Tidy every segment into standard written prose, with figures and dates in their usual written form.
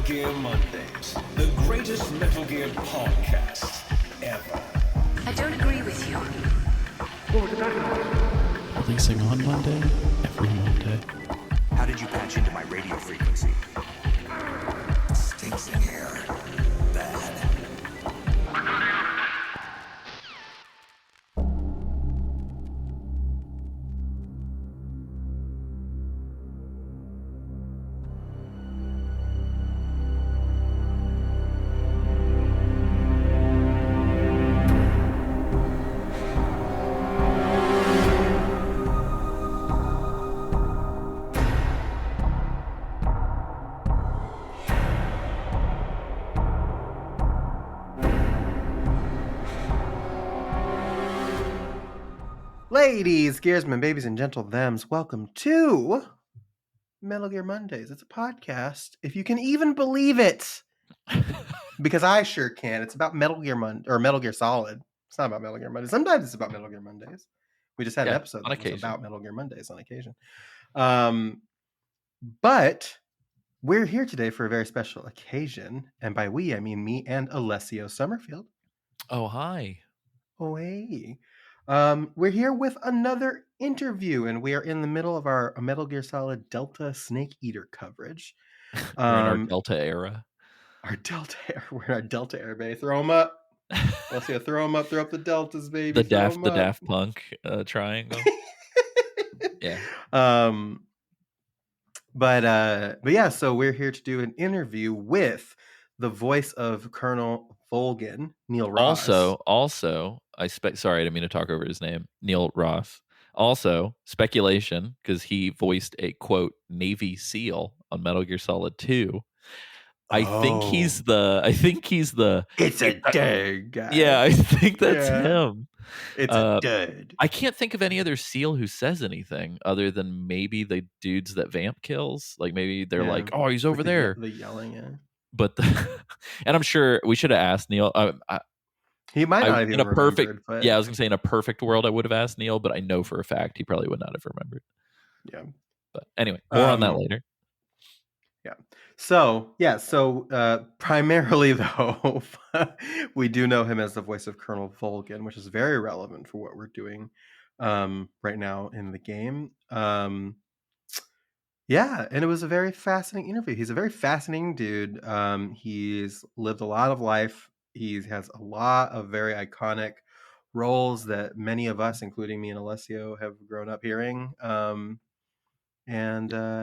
Gear Mondays, the greatest Metal Gear podcast ever. I don't agree with you. Releasing on Monday, every Monday. How did you patch into my radio frequency? Stinks in here. Bad. Ladies, gearsmen, babies, and gentle thems, welcome to Metal Gear Mondays. It's a podcast, if you can even believe it, because I sure can. It's about Metal Gear or Metal Gear Solid. It's not about Metal Gear Mondays. Sometimes it's about Metal Gear Mondays. We just had an episode on that was occasion. about Metal Gear Mondays on occasion. But we're here today for a very special occasion, and by we, I mean me and Alessio Summerfield. Oh, hi. Oh, hey. We're here with another interview, and we are in the middle of our Metal Gear Solid Delta Snake Eater coverage. We're in our Delta era. We're in our Delta Air Bay. Throw them up. Let's see, throw them up. Throw up the Deltas, baby. The Daft Punk triangle. Yeah. But yeah, so we're here to do an interview with the voice of Colonel Volgin, Neil Ross. Also, sorry, I didn't mean to talk over his name, Neil Ross. Also, speculation, because he voiced a quote Navy SEAL on Metal Gear Solid 2. I think he's the. It's a dude guy. Yeah, I think that's him. It's a dude. I can't think of any other SEAL who says anything other than maybe the dudes that Vamp kills. Like maybe they're like, "Oh, he's over there." The yelling, yeah. But and I'm sure we should have asked Neil. He might not have in a perfect. but... Yeah, I was gonna say in a perfect world I would have asked Neil, but I know for a fact he probably would not have remembered. Yeah. But anyway, more on that later. Yeah. So primarily though, we do know him as the voice of Colonel Volgin, which is very relevant for what we're doing right now in the game. Yeah, and it was a very fascinating interview. He's a very fascinating dude. He's lived a lot of life. He has a lot of very iconic roles that many of us, including me and Alessio, have grown up hearing. And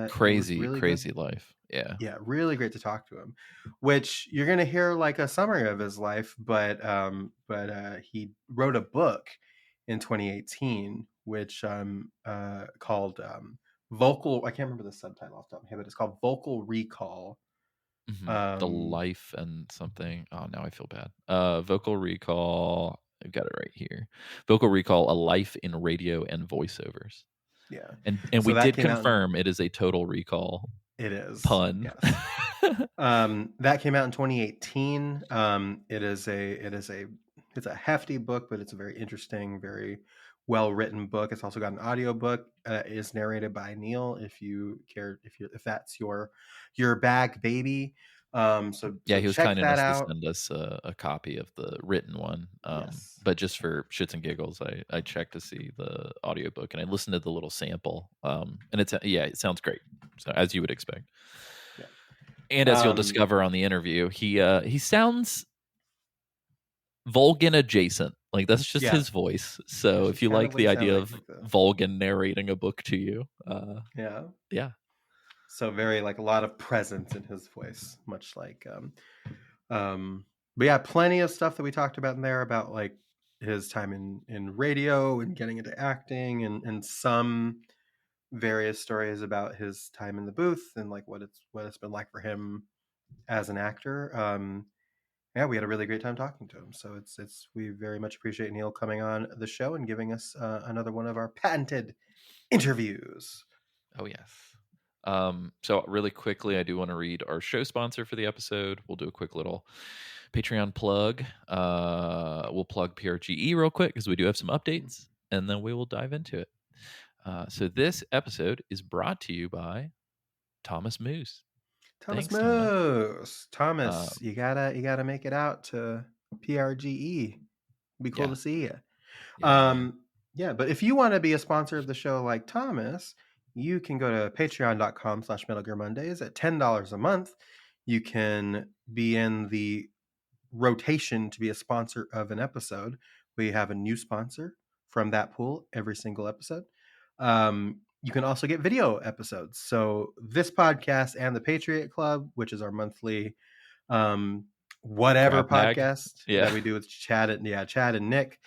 crazy good. life. Yeah, really great to talk to him. Which you're gonna hear like a summary of his life, but he wrote a book in 2018, which called Vocal. I can't remember the subtitle off the top of my head, but it's called Vocal Recall. Mm-hmm. The life and something. Oh, now I feel bad. Vocal Recall. I've got it right here. Vocal Recall: A Life in Radio and Voiceovers. Yeah, and so we did confirm it is a Total Recall. It is pun. Yes. That came out in 2018. It's a hefty book, but it's a very interesting, very well written book. It's also got an audio book. It's narrated by Neil. If you care, if that's your bag, baby. So he was kind enough to send us a copy of the written one. Yes. But just for shits and giggles, I checked to see the audiobook and I listened to the little sample. And it sounds great. So as you would expect. Yeah. And as you'll discover on the interview, he sounds Volgin adjacent. Like that's just his voice. So if you like the idea of Volgin narrating a book to you, yeah. So very like a lot of presence in his voice, much like, but yeah, plenty of stuff that we talked about in there about like his time in radio and getting into acting and some various stories about his time in the booth and like what it's been like for him as an actor. Yeah, we had a really great time talking to him. So we very much appreciate Neil coming on the show and giving us another one of our patented interviews. Oh yes. So really quickly, I do want to read our show sponsor for the episode. We'll do a quick little Patreon plug. We'll plug PRGE real quick because we do have some updates, and then we will dive into it. So this episode is brought to you by Thomas Moose. Thomas Thanks, Thomas. Moose. Thomas, Um, you gotta make it out to PRGE. Be cool yeah, to see you. yeah. Yeah, but if you want to be a sponsor of the show like Thomas, you can go to patreon.com/Metal Gear Mondays at $10 a month. You can be in the rotation to be a sponsor of an episode. We have a new sponsor from that pool every single episode. You can also get video episodes. So this podcast and the Patriot Club, which is our monthly whatever Crab bag. podcast Yeah. that we do with Chad and Nick.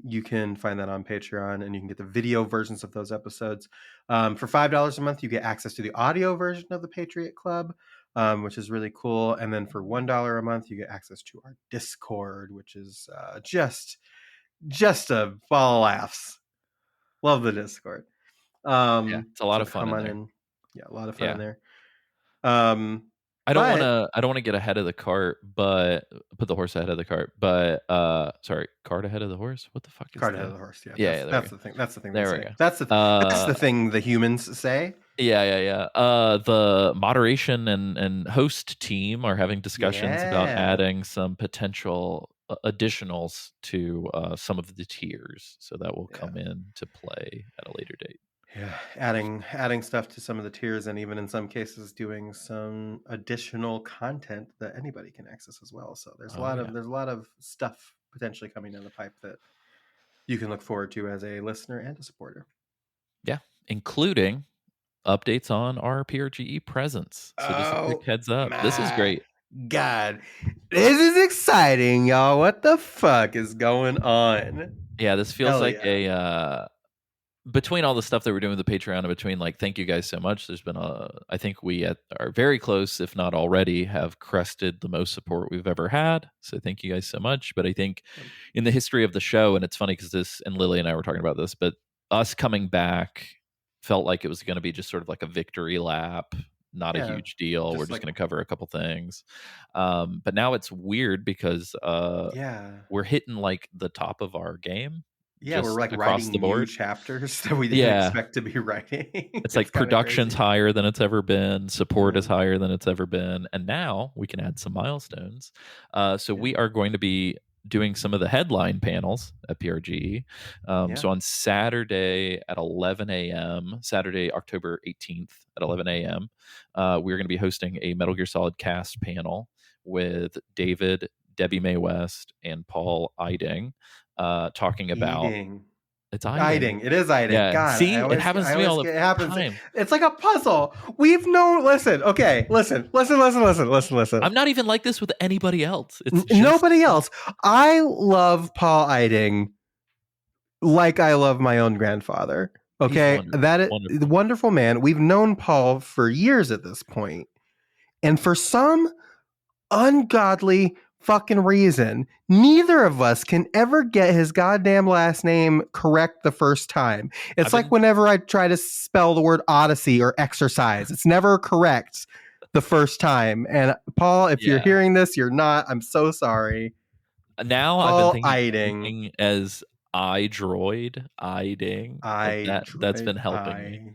You can find that on Patreon, and you can get the video versions of those episodes. For $5 a month, you get access to the audio version of the Patriot Club, which is really cool. And then for $1 a month, you get access to our Discord, which is just a ball of laughs. Love the Discord. Yeah, it's a lot So of fun come in on there. in. Yeah, a lot of fun Yeah. in there. I don't But- want to get ahead of the cart, but put the horse ahead of the cart. But sorry, cart ahead of the horse. What the fuck is Cart that? ahead of the horse. Yeah, Yeah, that's the thing. That's the thing. There they we say. go. That's the thing the humans say. Yeah. The moderation and host team are having discussions about Yeah. adding some potential additionals to some of the tiers, so that will come in to play at a later date. Yeah, adding stuff to some of the tiers, and even in some cases doing some additional content that anybody can access as well. So there's a lot of stuff potentially coming down the pipe that you can look forward to as a listener and a supporter. Yeah, including updates on our PRGE presence. So just a quick heads up. This is great. God, this is exciting, y'all. What the fuck is going on? Yeah, this feels Hell like yeah. a between all the stuff that we're doing with the Patreon and between like thank you guys so much. There's been I think we are very close, if not already, have crested the most support we've ever had. So thank you guys so much. But I think in the history of the show, and it's funny because this and Lily and I were talking about this, but us coming back felt like it was going to be just sort of like a victory lap, not a huge deal. We're just going to cover a couple things. But now it's weird because we're hitting like the top of our game. Yeah, we're like across writing the board. new chapters that we didn't expect to be writing. It's like production's higher than it's ever been. Support is higher than it's ever been. And now we can add some milestones. So we are going to be doing some of the headline panels at PRGE. So on Saturday at 11 a.m., Saturday, October 18th at 11 a.m., we're going to be hosting a Metal Gear Solid cast panel with David, Debbie Mae West, and Paul Eiding. Talking about it's Eiding. It is Eiding. Yeah. God, see, it happens to me all the time. It's like a puzzle. We've known. Listen. Okay. Listen. I'm not even like this with anybody else. It's just nobody else. I love Paul Eiding like I love my own grandfather. Okay, that is wonderful man. We've known Paul for years at this point, and for some ungodly fucking reason, neither of us can ever get his goddamn last name correct the first time. It's like whenever I try to spell the word Odyssey or exercise, it's never correct the first time. And Paul, if you're hearing this, you're not. I'm so sorry. Now Paul I've been thinking as Eiding. That's been helping me.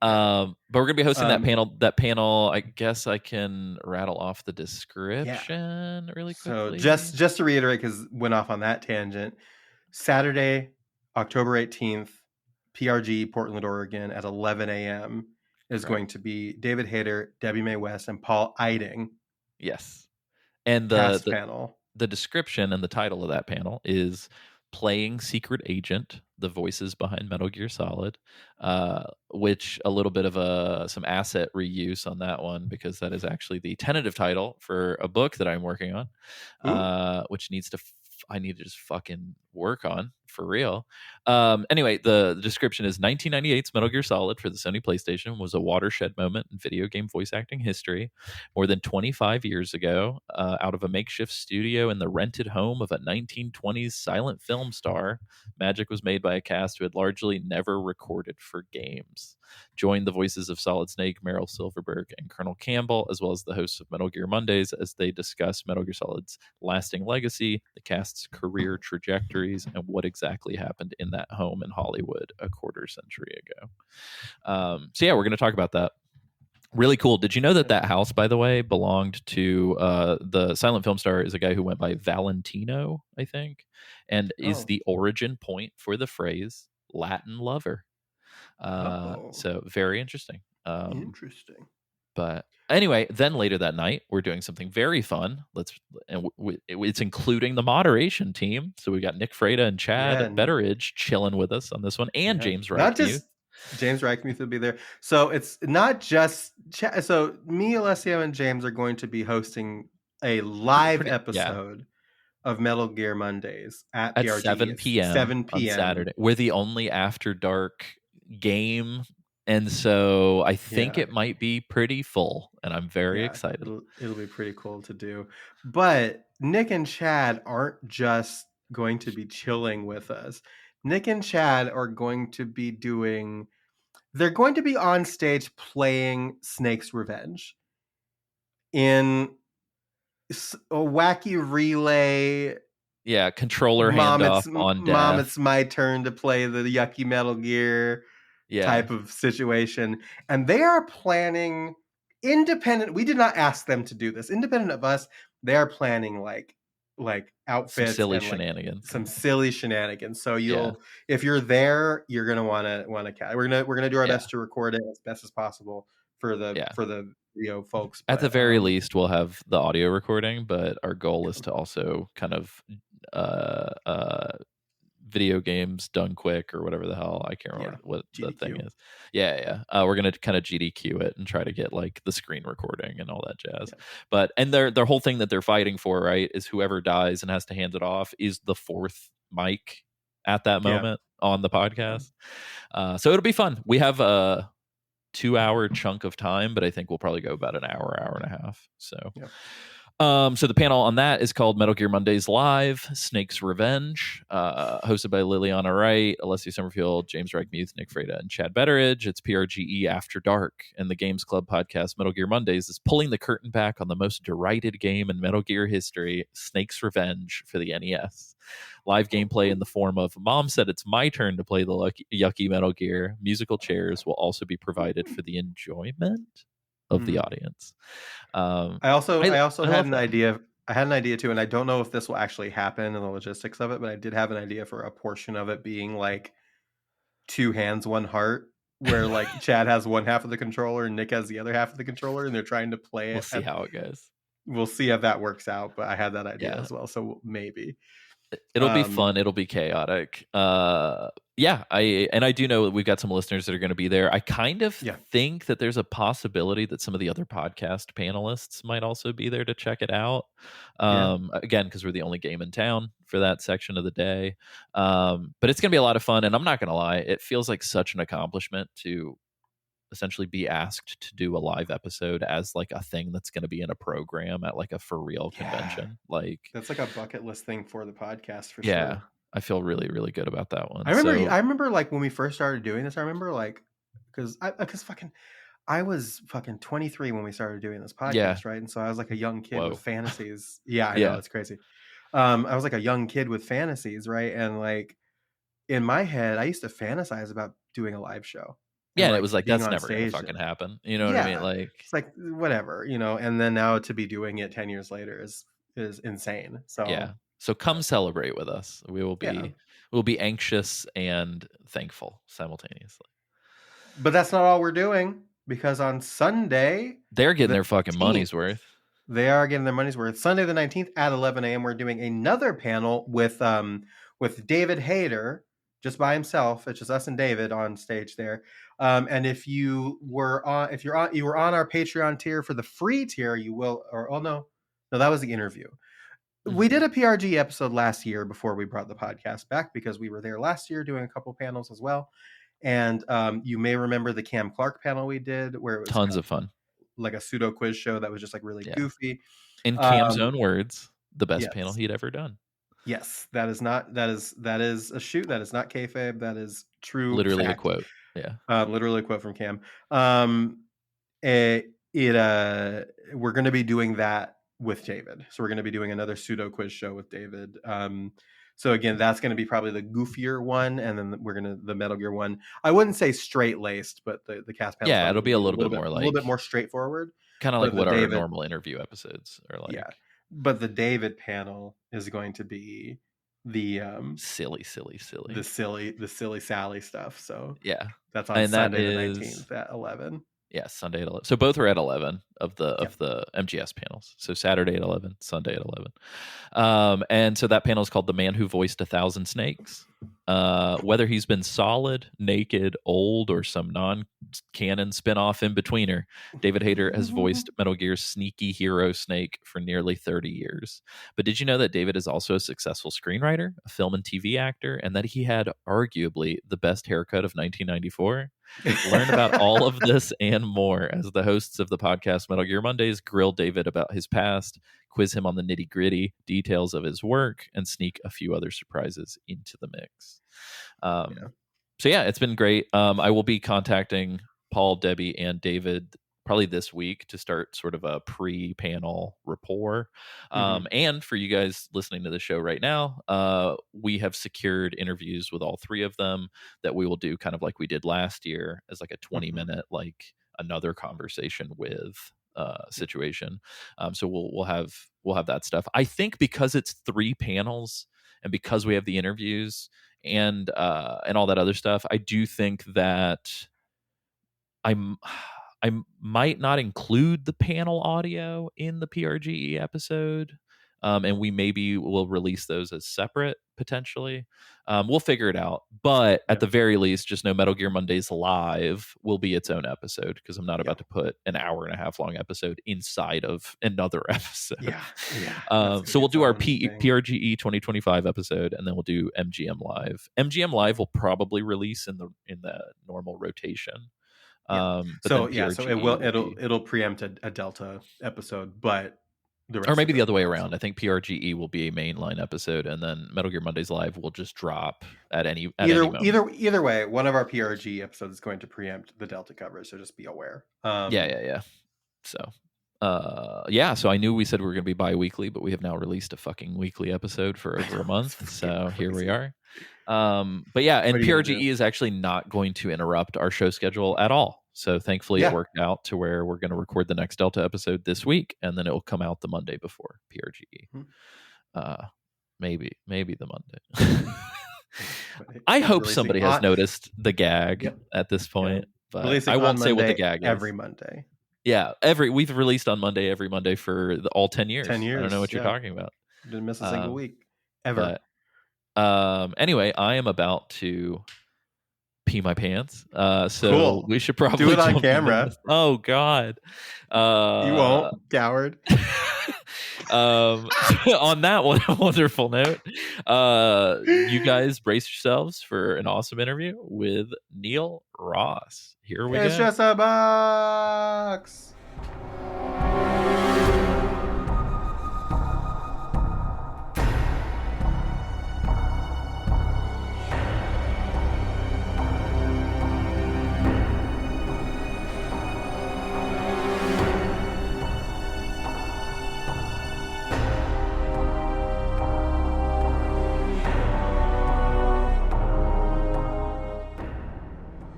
But we're gonna be hosting that panel. That panel, I guess I can rattle off the description really quickly. So just to reiterate, because went off on that tangent. Saturday, October 18th, PRG, Portland, Oregon, at 11 a.m. is going to be David Hayter, Debbie Mae West, and Paul Eiding. Yes, and the panel. The description and the title of that panel is Playing Secret Agent, the voices behind Metal Gear Solid, which a little bit of some asset reuse on that one, because that is actually the tentative title for a book that I'm working on, which I need to just fucking work on for real. Anyway, the description is 1998's Metal Gear Solid for the Sony PlayStation was a watershed moment in video game voice acting history. More than 25 years ago, out of a makeshift studio in the rented home of a 1920s silent film star, magic was made by a cast who had largely never recorded for games. Join the voices of Solid Snake, Meryl Silverberg, and Colonel Campbell, as well as the hosts of Metal Gear Mondays, as they discuss Metal Gear Solid's lasting legacy, the cast's career trajectories, and what exactly happened in that home in Hollywood a quarter century ago. So yeah, we're going to talk about that. Really cool. Did you know that that house, by the way, belonged to the silent film star is a guy who went by Valentino, I think, and is Oh, the origin point for the phrase Latin lover. oh, So very interesting. interesting. But anyway, then later that night, we're doing something very fun. It's including the moderation team. So we got Nick Freda and Chad Yeah, Betteridge chilling with us on this one, and yeah. James Not Reichmuth. just James Reichmuth will be there. So it's not just so me, Alessio, and James are going to be hosting a live Yeah, episode of Metal Gear Mondays at at PRGE. 7 It's p.m. 7 on p.m. Saturday. We're the only after dark game, and so I think Yeah. it might be pretty full, and I'm very Yeah, excited. it'll be pretty cool to do. But Nick and Chad aren't just going to be chilling with us. Nick and Chad are going to be doing they're going to be on stage playing Snake's Revenge in a wacky relay. Yeah, controller handoff on Mom, death. it's my turn to play the yucky Metal Gear Yeah, type of situation. And they are planning independent. We did not ask them to do this. Independent of us, they are planning like some outfits silly and like shenanigans. some silly shenanigans. So Yeah. if you're there, you're gonna want to. We're gonna do our Yeah. best to record it as best as possible for the video folks. At the But very least, we'll have the audio recording, but our goal is to also kind of video games done quick or whatever the hell. I can't remember what the thing GDQ. is. Yeah. We're gonna kind of GDQ it and try to get like the screen recording and all that jazz. Yeah. But and their whole thing that they're fighting for, right, is whoever dies and has to hand it off is the fourth mic at that moment on the podcast. So it'll be fun. We have a 2-hour chunk of time, but I think we'll probably go about an hour and a half. So so the panel on that is called Metal Gear Mondays Live, Snake's Revenge, hosted by Liliana Wright, Alessia Summerfield, James Reichmuth, Nick Freda, and Chad Betteridge. It's PRGE After Dark, and the Games Club podcast Metal Gear Mondays is pulling the curtain back on the most derided game in Metal Gear history, Snake's Revenge for the NES. Live gameplay in the form of Mom said it's my turn to play the yucky Metal Gear. Musical chairs will also be provided for the enjoyment of the audience. I also had an that. idea. I had an idea too, and I don't know if this will actually happen in the logistics of it, but I did have an idea for a portion of it being like 2 hands, 1 heart, where like Chad has one half of the controller and Nick has the other half of the controller, and they're trying to play it. We'll see how it goes. We'll see if that works out, but I had that idea as well, so maybe. It'll be fun. It'll be chaotic. I do know that we've got some listeners that are going to be there. I kind of think that there's a possibility that some of the other podcast panelists might also be there to check it out. Again, because we're the only game in town for that section of the day. But it's going to be a lot of fun, and I'm not going to lie, it feels like such an accomplishment to essentially be asked to do a live episode as like a thing that's going to be in a program at like a for real convention. Like that's like a bucket list thing for the podcast for yeah, sure. I feel really, really good about that one. I remember like when we first started doing this, I remember like because I was fucking 23 when we started doing this podcast, right? And so I was like a young kid with fantasies. Yeah, I know, it's crazy. I was like a young kid with fantasies, right? And like in my head, I used to fantasize about doing a live show. Yeah, and it was like that's never gonna fucking happen. You know what I mean? Like it's like whatever, and then now to be doing it 10 years later is insane. So yeah. So come celebrate with us. We'll be anxious and thankful simultaneously. But that's not all we're doing, because on Sunday they're getting their fucking money's worth. They are getting their money's worth. Sunday the 19th at 11 a.m. we're doing another panel with David Hayter, just by himself. It's just us and David on stage there. And if you were on our Patreon tier for the free tier, you will. No, that was the interview. Mm-hmm. We did a PRG episode last year before we brought the podcast back, because we were there last year doing a couple panels as well. And you may remember the Cam Clark panel we did, where it was tons of fun, like a pseudo quiz show that was just like really goofy. In Cam's own words, the best panel he'd ever done. Yes, that is a shoot. That is not kayfabe. That is true. Literally fact. a quote. Yeah. Literally a quote from Cam. We're going to be doing that with David. So we're going to be doing another pseudo quiz show with David. So again, that's going to be probably the goofier one, and then we're going to the Metal Gear one. I wouldn't say straight laced, but the cast panel. Yeah, it'll be a little bit more a like little bit more straightforward. kind of like But what the our David- normal interview episodes are like. Yeah, but the David panel is going to be the Silly. the silly Sally stuff. So Yeah. that's on And that Sunday the is 19th at 11. Yeah, Sunday at 11. So both are at 11 of the MGS panels. So Saturday at 11, Sunday at 11. And so that panel is called The Man Who Voiced 1,000 Snakes. Whether he's been solid, naked, old, or some non-canon spinoff in-betweener, David Hayter has voiced Metal Gear's sneaky hero Snake for nearly 30 years. But did you know that David is also a successful screenwriter, a film and TV actor, and that he had arguably the best haircut of 1994? Learn about all of this and more as the hosts of the podcast Metal Gear Mondays grill David about his past, quiz him on the nitty-gritty details of his work, and sneak a few other surprises into the mix. So yeah, it's been great. I will be contacting Paul, Debbie, and David probably this week to start sort of a pre-panel rapport. And for you guys listening to the show right now, we have secured interviews with all three of them that we will do kind of like we did last year as like a 20-minute like another conversation with situation. So we'll have that stuff. I think because it's 3 panels and because we have the interviews and all that other stuff, I do think that I might not include the panel audio in the PRGE episode, and we maybe will release those as separate potentially. We'll figure it out, but at the very least, just know Metal Gear Mondays Live will be its own episode because I'm not about to put an hour and a half long episode inside of another episode. So we'll do our PRGE 2025 episode, and then we'll do MGM Live. MGM Live will probably release in the normal rotation. So it'll preempt a Delta episode, but or maybe the other way around. I think PRGE will be a mainline episode, and then Metal Gear Mondays Live will just drop at any moment. Either way, one of our PRG episodes is going to preempt the Delta coverage, so just be aware. Yeah. So so I knew we said we were going to be bi-weekly, but we have now released a fucking weekly episode for over a month. So here we are. But yeah, and PRGE is actually not going to interrupt our show schedule at all. So thankfully it worked out to where we're going to record the next Delta episode this week, and then it will come out the Monday before PRGE. Maybe the Monday. I hope somebody has noticed the gag at this point, but I won't say what the gag is. Every Monday. Yeah, we've released on Monday every Monday for all 10 years. 10 years. I don't know what you're talking about. Didn't miss a single week ever. But, anyway, I am about to pee my pants. So we should probably do it on camera. Oh God. You won't, coward. On that one wonderful note, you guys brace yourselves for an awesome interview with Neil Ross. Here we go. It's just a box.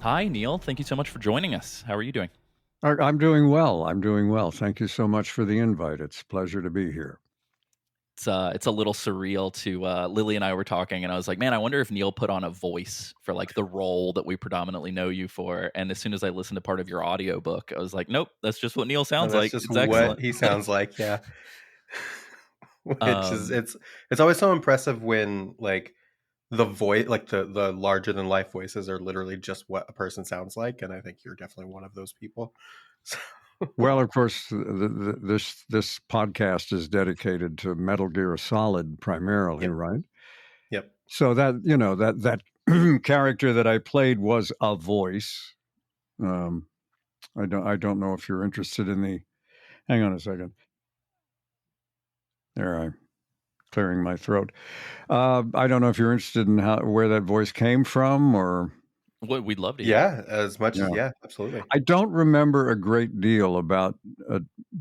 Hi, Neil. Thank you so much for joining us. How are you doing? I'm doing well. Thank you so much for the invite. It's a pleasure to be here. It's a little surreal to Lily and I were talking, and I was like, man, I wonder if Neil put on a voice for like the role that we predominantly know you for. And as soon as I listened to part of your audiobook, I was like, nope, that's just what Neil sounds like. Just it's excellent. What he sounds like, yeah. It's always so impressive when like the voice, like the larger than life voices are literally just what a person sounds like, and I think you're definitely one of those people. Well, of course, this podcast is dedicated to Metal Gear Solid primarily, right? Yep. So that that character that I played was a voice. I don't know if you're interested in the. Hang on a second. There, I'm clearing my throat. I don't know if you're interested in where that voice came from, or. What we'd love to hear. Yeah, as much as absolutely. I don't remember a great deal about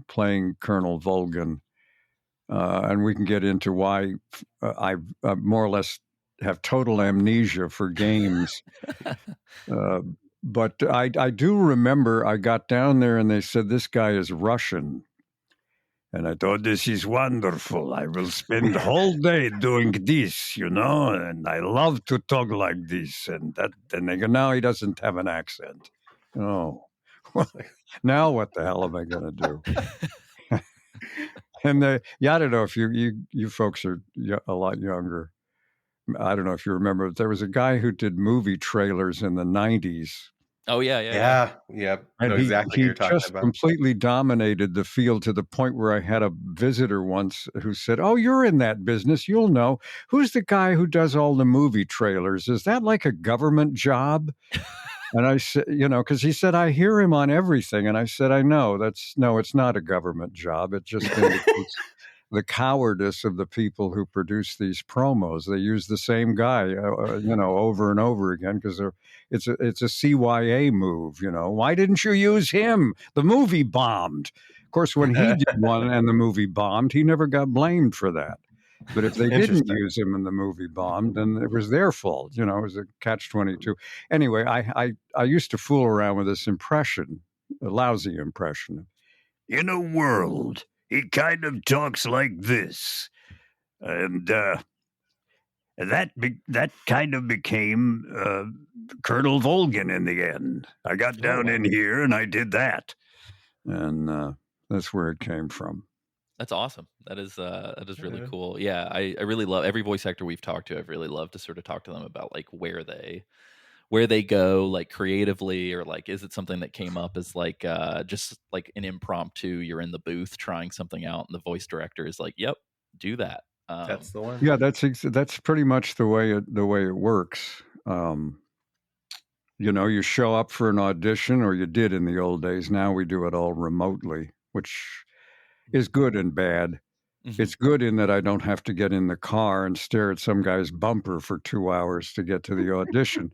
playing Colonel Volgin. and we can get into why I more or less have total amnesia for games. But I do remember I got down there and they said, this guy is Russian. And I thought, this is wonderful. I will spend the whole day doing this, and I love to talk like this. And they go, no, he doesn't have an accent. Oh, well, now what the hell am I going to do? And I don't know if you folks are a lot younger. I don't know if you remember, but there was a guy who did movie trailers in the 90s. Oh, yeah. Yep. And Know he exactly what you're talking just about. completely dominated the field to the point where I had a visitor once who said, oh, you're in that business. You'll know. Who's the guy who does all the movie trailers? Is that like a government job? And I said, because he said, I hear him on everything. And I said, I know. No, it's not a government job. It just indicates the cowardice of the people who produce these promos. They use the same guy, over and over again because it's a CYA move. Why didn't you use him? The movie bombed. Of course, when he did one and the movie bombed, he never got blamed for that. But if they didn't use him and the movie bombed, then it was their fault. It was a catch-22. Anyway, I used to fool around with this impression, a lousy impression. In a world, he kind of talks like this. And that kind of became Colonel Volgin in the end. I got down in here and I did that. And that's where it came from. That's awesome. That is really cool. Yeah, I really love every voice actor we've talked to. I've really loved to sort of talk to them about like where they go, like creatively, or like is it something that came up as like just like an impromptu, you're in the booth trying something out and the voice director is like, yep, do that. That's the one. Yeah, that's pretty much the way it works. You show up for an audition, or you did in the old days. Now we do it all remotely, which is good and bad. Mm-hmm. It's good in that I don't have to get in the car and stare at some guy's bumper for 2 hours to get to the audition.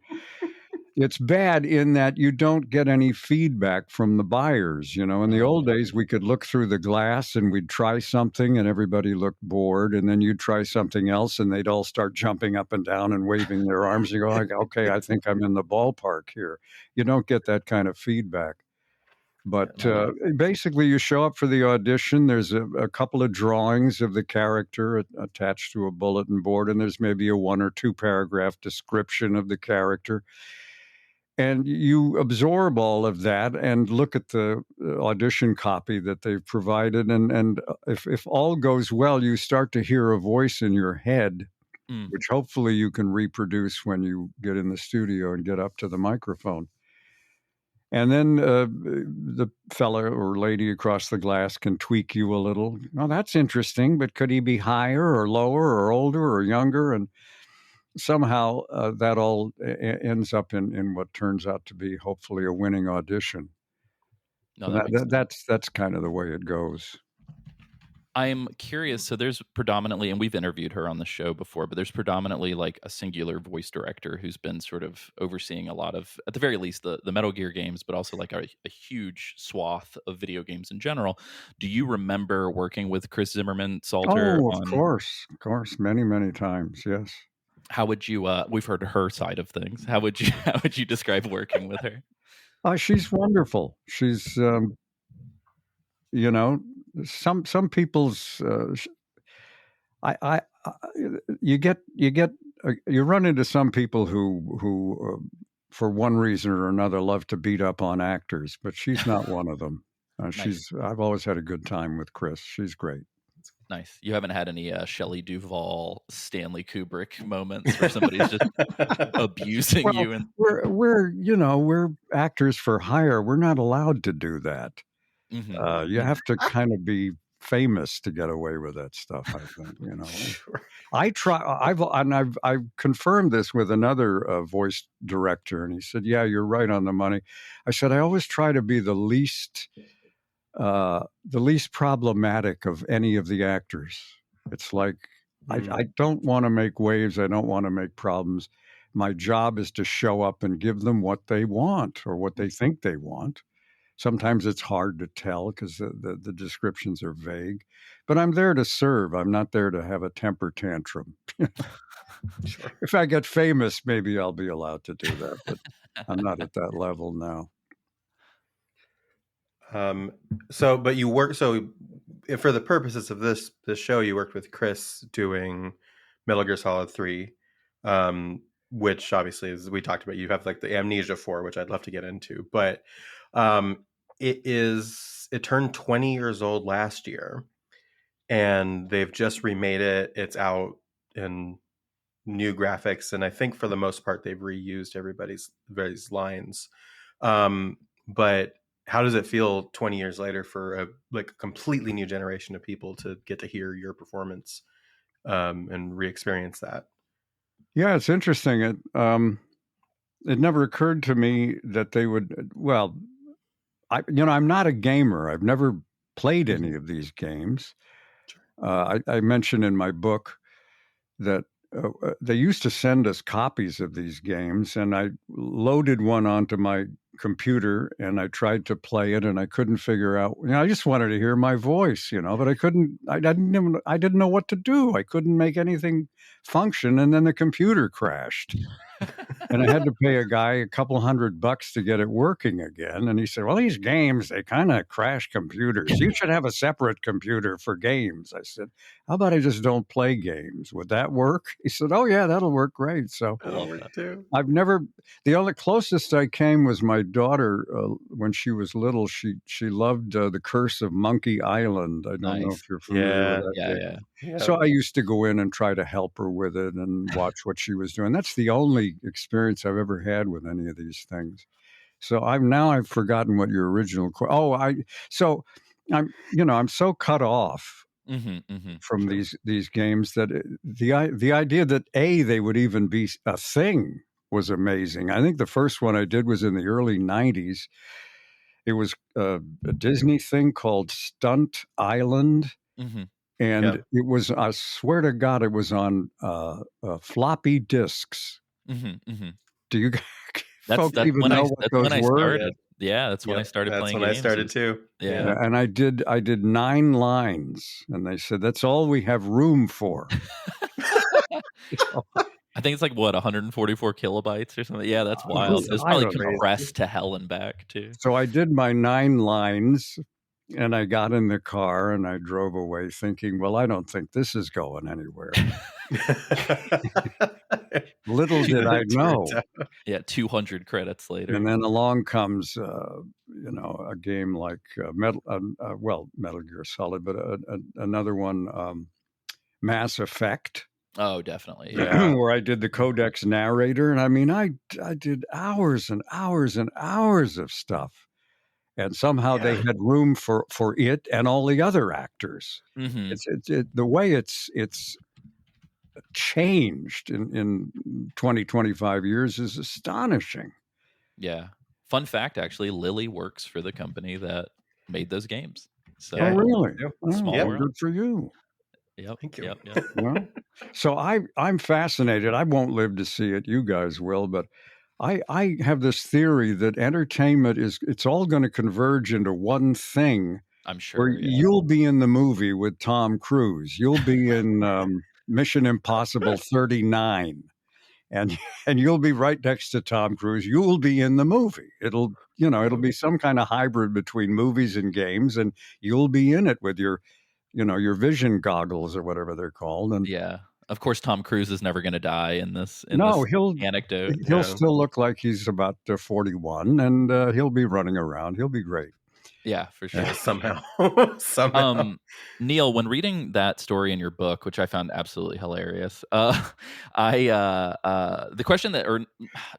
It's bad in that you don't get any feedback from the buyers. In the old days, we could look through the glass and we'd try something and everybody looked bored. And then you'd try something else and they'd all start jumping up and down and waving their arms. You go like, okay, I think I'm in the ballpark here. You don't get that kind of feedback. But basically, you show up for the audition. There's a couple of drawings of the character attached to a bulletin board, and there's maybe a 1 or 2 paragraph description of the character. And you absorb all of that and look at the audition copy that they've provided. And if all goes well, you start to hear a voice in your head, which hopefully you can reproduce when you get in the studio and get up to the microphone. And then the fella or lady across the glass can tweak you a little. Oh, that's interesting, but could he be higher or lower or older or younger? And somehow that all ends up in what turns out to be hopefully a winning audition. No, that's kind of the way it goes. I'm curious. So there's predominantly, and we've interviewed her on the show before, but there's predominantly like a singular voice director who's been sort of overseeing a lot of, at the very least, the Metal Gear games, but also like a huge swath of video games in general. Do you remember working with Chris Zimmerman Salter? Oh, of course, many, many times. Yes. How would you? We've heard her side of things. How would you describe working with her? She's wonderful. She's, some people's. You run into some people who for one reason or another love to beat up on actors, but she's not one of them. Nice. I've always had a good time with Chris. She's great. Nice. You haven't had any Shelley Duvall, Stanley Kubrick moments where somebody's just abusing you. And we're actors for hire. We're not allowed to do that. Mm-hmm. You have to kind of be famous to get away with that stuff. I think. Sure. I try. I've confirmed this with another voice director, and he said, "Yeah, you're right on the money." I said, "I always try to be the least problematic of any of the actors. It's like I don't want to make waves. I don't want to make problems. My job is to show up and give them what they want or what they think they want. Sometimes it's hard to tell because the descriptions are vague, but I'm there to serve. I'm not there to have a temper tantrum. Sure. If I get famous, maybe I'll be allowed to do that, but I'm not at that level now. But you work. So, for the purposes of this show, you worked with Chris doing Metal Gear Solid 3, which obviously, as we talked about, you have like the Amnesia 4, which I'd love to get into. But it turned 20 years old last year, and they've just remade it. It's out in new graphics, and I think for the most part they've reused everybody's lines. But how does it feel 20 years later for a completely new generation of people to get to hear your performance and re-experience that? Yeah, it's interesting. It never occurred to me that they would. Well, I'm not a gamer. I've never played any of these games. I mentioned in my book that they used to send us copies of these games, and I loaded one onto my computer and I tried to play it, and I couldn't figure out. I just wanted to hear my voice, but I couldn't. I didn't know what to do. I couldn't make anything function, and then the computer crashed. And I had to pay a guy a couple $100 to get it working again. And he said, well, these games, they kind of crash computers. You should have a separate computer for games. I said, how about I just don't play games? Would that work? He said, oh, yeah, that'll work great. So I've never, the only closest I came was my daughter. When she was little, she loved The Curse of Monkey Island. I don't know if you're familiar with that game. Yeah. So I used to go in and try to help her with it and watch what she was doing. That's the only experience I've ever had with any of these things. So I've forgotten what your original. I'm so cut off from these games that the idea that they would even be a thing was amazing. I think the first one I did was in the early 90s. It was a Disney thing called Stunt Island. And it was, I swear to God, it was on floppy disks. Do you folks even know what those were? Yeah, that's when I started playing games. That's when I started too. Yeah. And I did 9 lines, and they said, that's all we have room for. I think it's like, 144 kilobytes or something? Yeah, that's wild. It was probably compressed to hell and back, too. So I did my 9 lines, and I got in the car, and I drove away thinking, well, I don't think this is going anywhere. Little did I know. Yeah, 200 credits later. And then along comes, a game like Metal Gear Solid, but another one, Mass Effect. Oh, definitely. Yeah. Where I did the Codex narrator. And I mean, I did hours and hours and hours of stuff. And somehow they had room for it and all the other actors. The way it's changed in 20, 25 years is astonishing. Yeah. Fun fact, actually, Lily works for the company that made those games. So, oh, really? Small world. Good for you. Yep. Thank you. Yep. Well, so I'm fascinated. I won't live to see it. You guys will, but I have this theory that entertainment it's all going to converge into one thing. I'm sure. Where you'll be in the movie with Tom Cruise. You'll be in Mission Impossible 39, and you'll be right next to Tom Cruise. You'll be in the movie. It'll be some kind of hybrid between movies and games, and you'll be in it with your vision goggles or whatever they're called. And yeah, of course, Tom Cruise is never going to die in this. He'll anecdote. He'll still look like he's about 41, and he'll be running around. He'll be great. Yeah, for sure. Somehow. Neil, when reading that story in your book, which I found absolutely hilarious, the question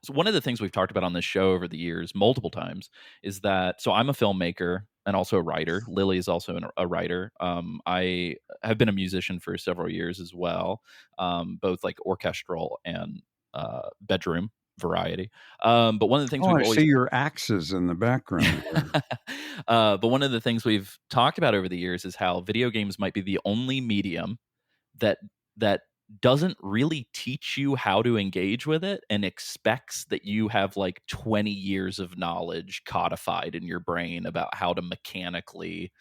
one of the things we've talked about on this show over the years multiple times is that, so I'm a filmmaker and also a writer. Lily is also a writer. I have been a musician for several years as well, both like orchestral and bedroom variety. But one of the things I see your axes in the background. But one of the things we've talked about over the years is how video games might be the only medium that doesn't really teach you how to engage with it and expects that you have like 20 years of knowledge codified in your brain about how to mechanically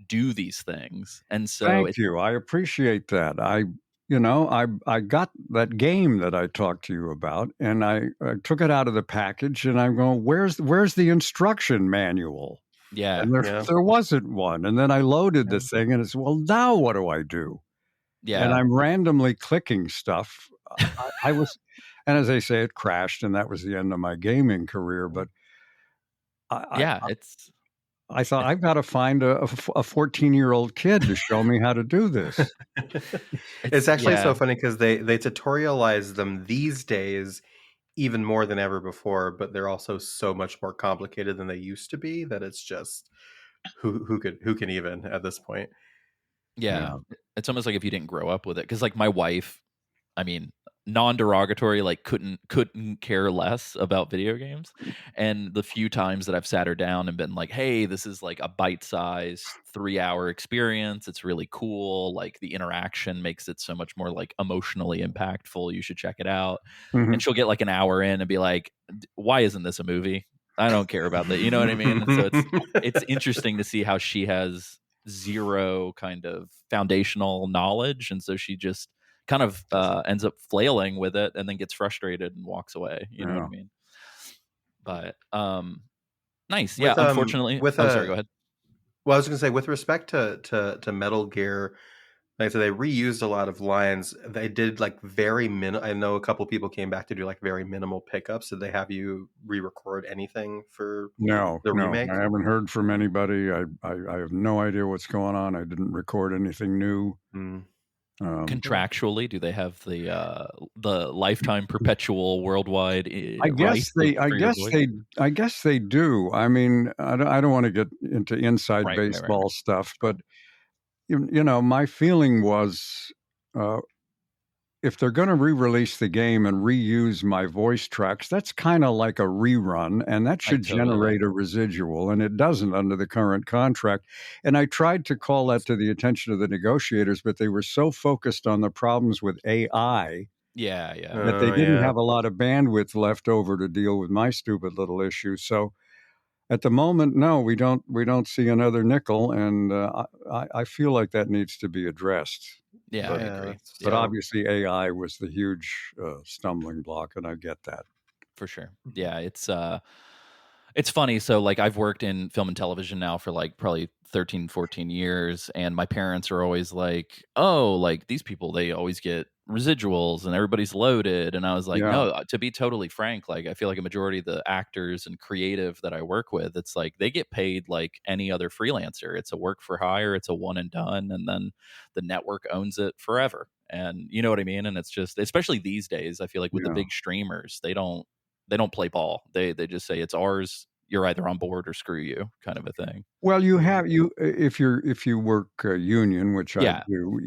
do these things. And so Thank you. I appreciate that. I got that game that I talked to you about, and I took it out of the package, and I'm going, where's the instruction manual? yeah, And Yeah. there wasn't one. And then I loaded the thing, and it's, well, now what do I do? And yeah, I'm randomly clicking stuff. I was, and as they say, it crashed, and that was the end of my gaming career. But I, yeah. I thought I've got to find a 14-year-old kid to show me how to do this. It's actually yeah. so funny because they tutorialize them these days even more than ever before, but they're also so much more complicated than they used to be that it's just who can even at this point. Yeah. It's almost like if you didn't grow up with it. Because like my wife, I mean, non-derogatory, like couldn't care less about video games. And the few times that I've sat her down and been like, hey, this is like a bite-sized 3-hour experience. It's really cool. Like the interaction makes it so much more like emotionally impactful. You should check it out. Mhm. And she'll get like an hour in and be like, why isn't this a movie? I don't care about that. You know what I mean? And so it's interesting to see how she has zero kind of foundational knowledge. And so she just kind of ends up flailing with it and then gets frustrated and walks away. You know what I Yeah. mean? But nice. Yeah. with Unfortunately. with Oh, sorry. Go ahead. well, I was gonna say with respect to Metal Gear, like I said, they reused a lot of lines. They did like very I know a couple people came back to do like very minimal pickups. Did they have you re-record anything for No, the no, remake? I haven't heard from anybody. I have no idea what's going on. I didn't record anything new. Mm. Contractually, do they have the lifetime perpetual worldwide I right guess they, for your voice? I guess they do. I mean, I don't want to get into inside Right. baseball stuff, but my feeling was, uh, if they're going to re-release the game and reuse my voice tracks, that's kind of like a rerun, and that I should totally generate a residual, and it doesn't under the current contract. And I tried to call that to the attention of the negotiators, but they were so focused on the problems with AI Yeah. that they didn't Yeah. have a lot of bandwidth left over to deal with my stupid little issue. So at the moment, no, we don't see another nickel, and I feel like that needs to be addressed. Yeah, I But agree. but Yeah, obviously AI was the huge stumbling block, and I get that. for sure. Yeah, it's funny. So like I've worked in film and television now for like probably 13, 14 years. And my parents are always like, oh, like these people, they always get residuals and everybody's loaded. And I was like, Yeah, no, to be totally frank, like I feel like a majority of the actors and creative that I work with, it's like they get paid like any other freelancer. It's a work for hire, it's a one and done. And then the network owns it forever. And you know what I mean? And it's just, especially these days, I feel like with the yeah. big streamers, they don't play ball. They just say it's ours. You're either on board or screw you, kind of a thing. Well, if you work union, which I Yeah, do,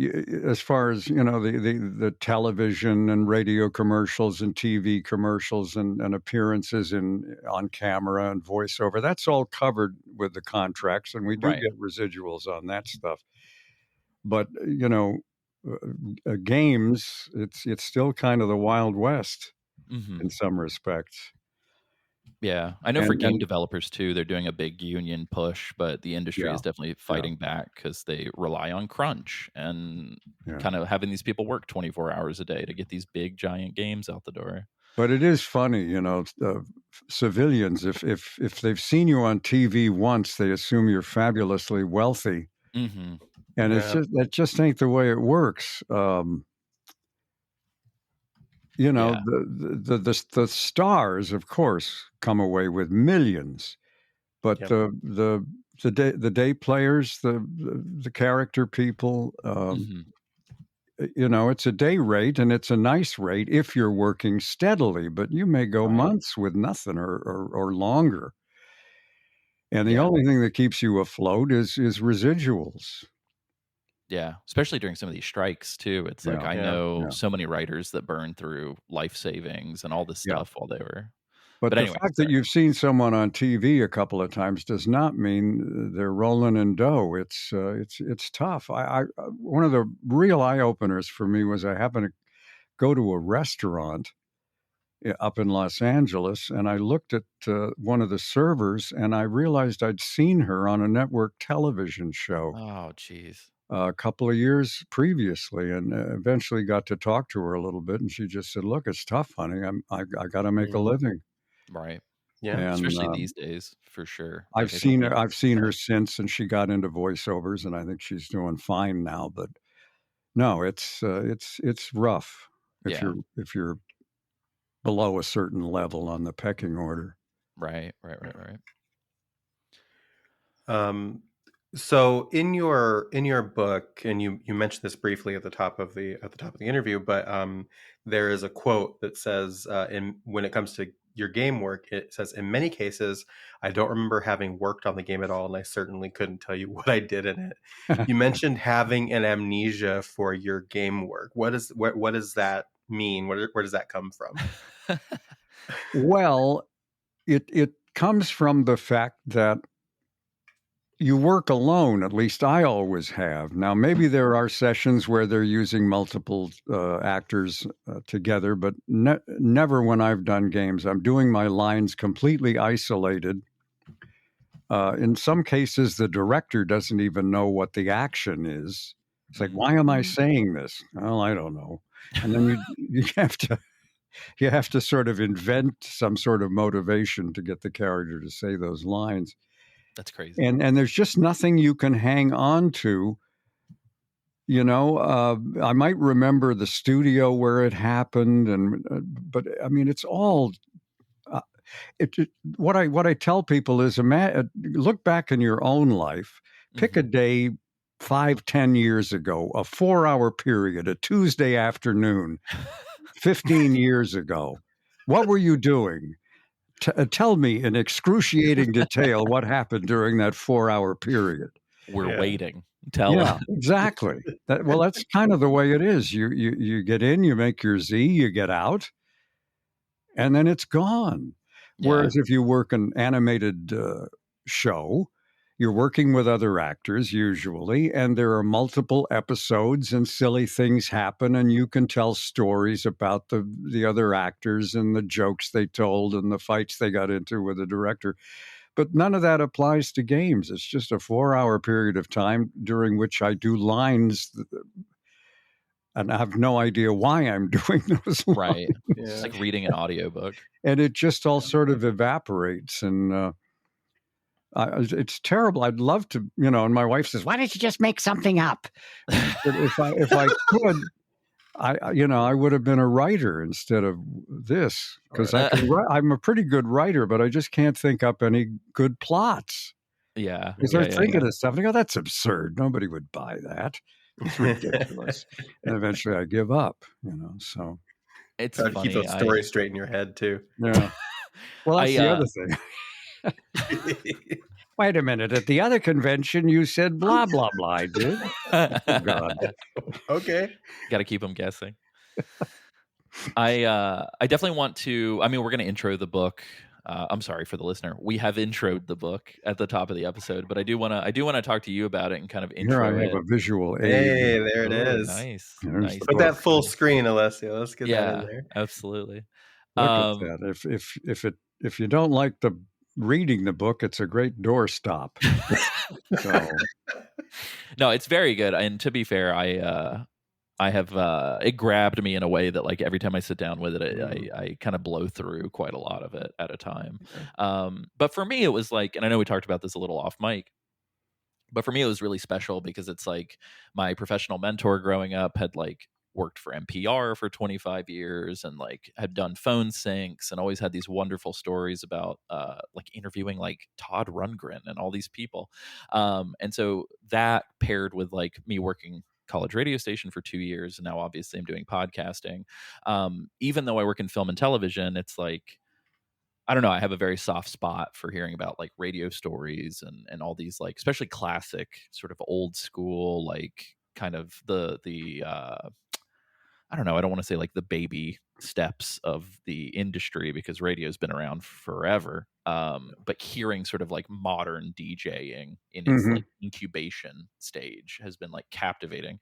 as far as the television and radio commercials and TV commercials and appearances on camera and voiceover, that's all covered with the contracts, and we do right. get residuals on that stuff. But games, it's still kind of the Wild West Hmm. in some respects. Yeah, I know for game And developers too, they're doing a big union push, but the industry yeah, is definitely yeah, fighting back because they rely on crunch and yeah. kind of having these people work 24 hours a day to get these big giant games out the door. But it is funny, civilians. If they've seen you on TV once, they assume you're fabulously wealthy, Hmm. and Yeah. that just ain't the way it works. Yeah, The stars, of course, come away with millions, but Yep. the day players, the character people, hmm, it's a day rate, and it's a nice rate if you're working steadily, but you may go right. months with nothing or longer. And the Yeah, only thing that keeps you afloat is residuals. yeah. Especially during some of these strikes too. It's like Yeah, I Yeah. know yeah, so many writers that burn through life savings and all this yeah. stuff while they were. But But the anyway, fact that sorry. you've seen someone on TV a couple of times does not mean they're rolling in dough. It's tough. One of the real eye openers for me was I happened to go to a restaurant up in Los Angeles, and I looked at one of the servers, and I realized I'd seen her on a network television show Oh, geez. a couple of years previously, and eventually got to talk to her a little bit, and she just said, "Look, it's tough, honey. I got to make a living." Right. Yeah. And Especially these days, for sure. I've Like, I think seen her since, and she got into voiceovers, and I think she's doing fine now. But no, it's rough if Yeah. you're below a certain level on the pecking order. Right. So in your book, and you mentioned this briefly at the top of the interview, but there is a quote that says, when it comes to your game work, it says, "In many cases, I don't remember having worked on the game at all, and I certainly couldn't tell you what I did in it." You mentioned having an amnesia for your game work. What does that mean? Where does that come from? Well, it comes from the fact that you work alone. At least I always have. Now, maybe there are sessions where they're using multiple actors together, but never when I've done games. I'm doing my lines completely isolated. In some cases, the director doesn't even know what the action is. It's like, why am I saying this? Well, I don't know. And then you have to sort of invent some sort of motivation to get the character to say those lines. That's crazy. And there's just nothing you can hang on to. I might remember the studio where it happened, but I mean, it's all. What I tell people is, look back in your own life, pick a day 5-10 years ago, a 4-hour period, a Tuesday afternoon, 15 years ago. What were you doing? Tell me in excruciating detail what happened during that 4-hour period. We're waiting. Tell Yeah, us. exactly. That's kind of the way it is. You get in, you make your Z, you get out, and then it's gone. Yeah. Whereas if you work an animated show, you're working with other actors usually, and there are multiple episodes and silly things happen, and you can tell stories about the other actors and the jokes they told and the fights they got into with the director. But none of that applies to games. It's just a 4-hour period of time during which I do lines, and I have no idea why I'm doing those lines. Right. It's like reading an audiobook. And it just all sort of evaporates. And it's terrible. I'd love to, and my wife says, "Why don't you just make something up?" But if I could, I would have been a writer instead of this, because I'm a pretty good writer, but I just can't think up any good plots. Yeah. Because they're thinking of stuff, and I go, "That's absurd. Nobody would buy that. It's ridiculous." And eventually I give up, so. It's Try to funny. keep those stories straight in your head too. Yeah. Well, that's the other thing. Wait a minute. At the other convention, you said blah, blah, blah. I did. Oh, God. Okay. Got to keep them guessing. I definitely want to. I mean, we're going to intro the book. I'm sorry for the listener. We have introed the book at the top of the episode, but I do want to talk to you about it and kind of intro Here I have it. a visual aid. Hey, there it is. Nice. There's Nice. Put that full screen, Alessio. Let's get that in there. Absolutely. Look at that. If you don't like the reading the book, it's a great doorstop. So. No, it's very good. And to be fair, I have it grabbed me in a way that, like, every time I sit down with it, I kind of blow through quite a lot of it at a time. But for me, it was like, and I know we talked about this a little off mic, but for me, it was really special because it's like my professional mentor growing up had like worked for NPR for 25 years and like had done phone syncs and always had these wonderful stories about like interviewing like Todd Rundgren and all these people. And so that paired with like me working college radio station for 2 years, and now obviously I'm doing podcasting. Even though I work in film and television, it's like, I don't know, I have a very soft spot for hearing about like radio stories and all these, like, especially classic sort of old school, like kind of the I don't know, I don't want to say like the baby steps of the industry because radio's been around forever. But hearing sort of like modern DJing in its like incubation stage has been like captivating.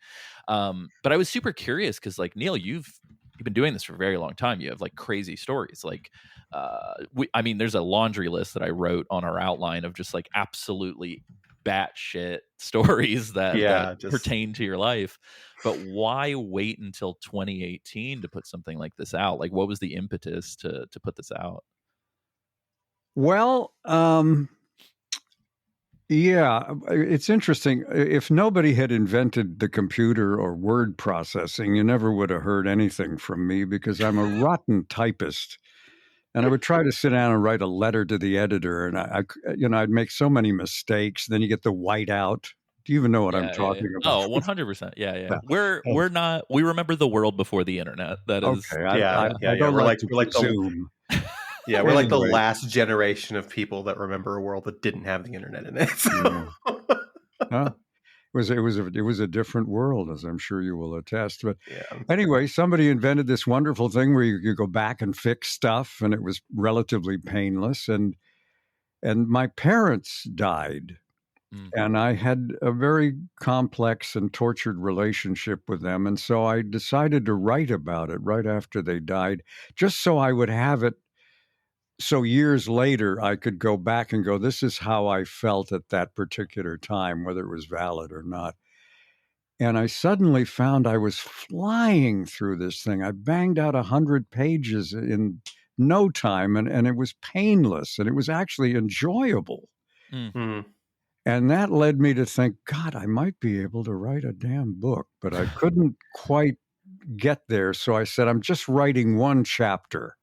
But I was super curious because, like, Neil, you've you've been doing this for a very long time. You have like crazy stories. Like, I mean, there's a laundry list that I wrote on our outline of just like absolutely batshit stories that just pertain to your life. But why wait until 2018 to put something like this out? Like, what was the impetus to put this out? Well, yeah, it's interesting. If nobody had invented the computer or word processing, you never would have heard anything from me because I'm a rotten typist. And I would try to sit down and write a letter to the editor, and I'd make so many mistakes. Then you get the white out. Do you even know what I'm talking about? Oh, 100%. Yeah. Yeah. We're not. We remember the world before the internet. That is. Okay, Yeah, I don't we're like like to the presume. we're like the Anyway. last generation of people that remember a world that didn't have the internet in it. So. Huh? It was a different world, as I'm sure you will attest. But Yeah. anyway, somebody invented this wonderful thing where you go back and fix stuff, and it was relatively painless. And my parents died, and I had a very complex and tortured relationship with them. And so I decided to write about it right after they died, just so I would have it. So years later, I could go back and go, this is how I felt at that particular time, whether it was valid or not. And I suddenly found I was flying through this thing. I banged out 100 pages in no time, and it was painless, and it was actually enjoyable. Mm. And that led me to think, God, I might be able to write a damn book, but I couldn't quite get there. So I said, I'm just writing one chapter,